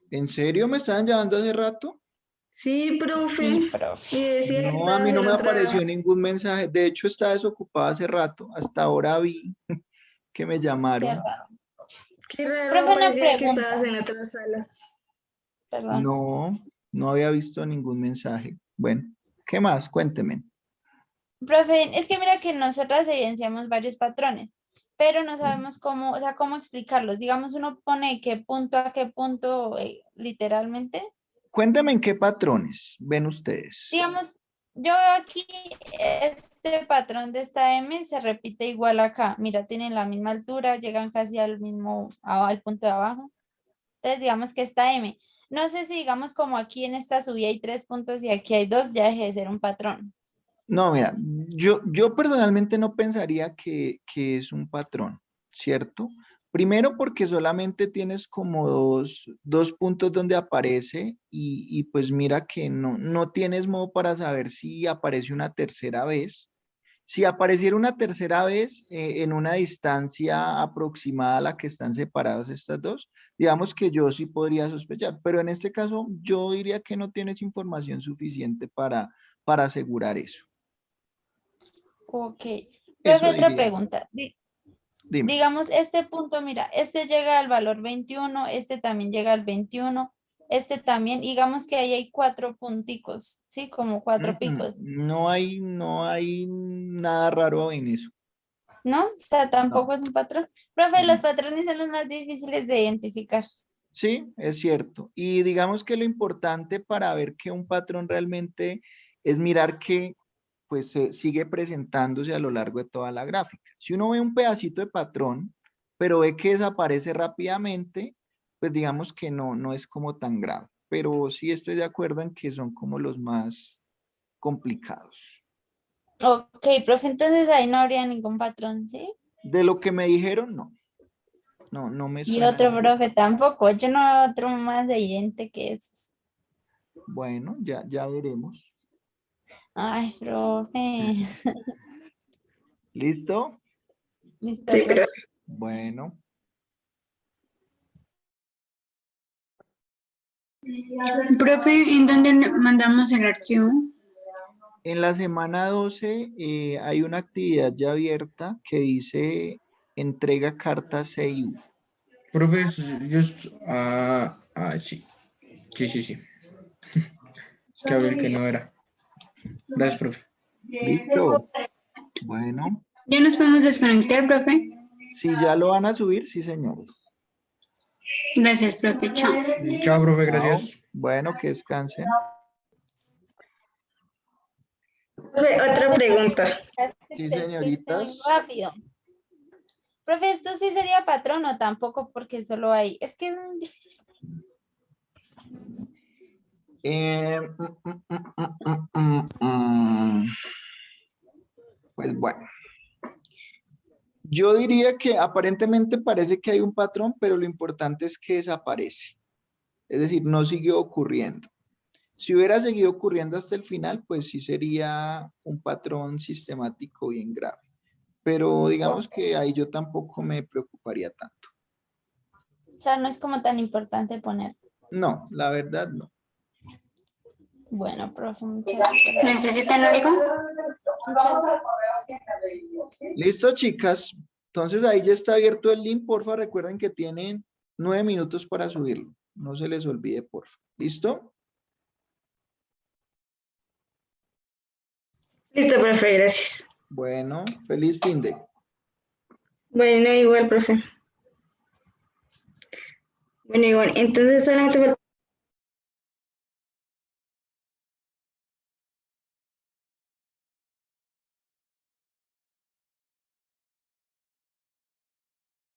¿En serio me estaban llamando hace rato? Sí, profe. Sí, profe. Y decía que No, a estabas mí no del me otro lado. apareció ningún mensaje. De hecho, estaba desocupado hace rato. Hasta ahora vi que me Qué llamaron. raro. Qué raro, Profe, una parecía que estabas pregunta. en otras salas. Perdón. No había visto ningún mensaje. Bueno, ¿qué más? Cuénteme. Profe, es que mira que nosotras evidenciamos varios patrones, pero no sabemos cómo, o sea, cómo explicarlos. Digamos, uno pone qué punto a qué punto, literalmente. Cuéntame en qué patrones ven ustedes. Digamos, yo veo aquí este patrón de esta M se repite igual acá. Mira, tienen la misma altura, llegan casi al mismo, al punto de abajo. Entonces, digamos que esta M. No sé si digamos como aquí en esta subida hay 3 puntos y aquí hay 2, ya deje de ser un patrón. No, mira, yo personalmente no pensaría que es un patrón, ¿cierto? Primero porque solamente tienes como dos puntos donde aparece y pues mira que no tienes modo para saber si aparece una tercera vez. Si apareciera una tercera vez en una distancia aproximada a la que están separadas estas dos, digamos que yo sí podría sospechar, pero en este caso yo diría que no tienes información suficiente para asegurar eso. Ok. Eso Profe, otra diría. pregunta. Dime. Digamos, este punto, mira, este llega al valor 21, este también llega al 21, este también, digamos que ahí hay 4 punticos, ¿sí? Como 4 picos, No hay nada raro en eso. ¿no? O sea, tampoco No. es un patrón. Profe, los No. patrones son los más difíciles de identificar. Sí, es cierto. Y digamos que lo importante para ver que un patrón realmente es mirar que pues sigue presentándose a lo largo de toda la gráfica. Si uno ve un pedacito de patrón, pero ve que desaparece rápidamente, pues digamos que no es como tan grave. Pero sí estoy de acuerdo en que son como los más complicados. Ok, profe, entonces ahí no habría ningún patrón, ¿sí? De lo que me dijeron, no. No me Y suena. otro profe tampoco, yo no veo otro más evidente que es. Bueno, ya veremos. Ay, profe. ¿Listo? Listo, Sí, profe. profe. Bueno. Profe, ¿en dónde mandamos el archivo? En la semana 12 hay una actividad ya abierta que dice entrega cartas CIU. Profe, sí. Sí. Es que abrí el que no era. Gracias, profe. Listo. Bueno, ¿Ya nos podemos desconectar, profe? si ya lo van a subir, sí, señores. Gracias, profe. Chao. Chao, profe, Chao. gracias. Bueno, que descansen. Profe, otra pregunta. Sí, Te fuiste muy señoritas. rápido. Profe, ¿esto sí sería patrón o tampoco? Porque solo hay. Es que es muy difícil. Pues bueno. Yo diría que aparentemente parece que hay un patrón, pero lo importante es que desaparece. Es decir, no siguió ocurriendo. Si hubiera seguido ocurriendo hasta el final, pues sí sería un patrón sistemático bien grave. Pero digamos que ahí yo tampoco me preocuparía tanto. O sea, no es como tan importante poner. No, la verdad no. Bueno, profe, muchas gracias. ¿Necesitan algo? Listo, chicas. Entonces ahí ya está abierto el link. Porfa, recuerden que tienen 9 minutos para subirlo. No se les olvide, porfa. ¿Listo? Listo, profe, gracias. Bueno, feliz fin de. Bueno, igual, profe. Bueno, igual, entonces solamente falta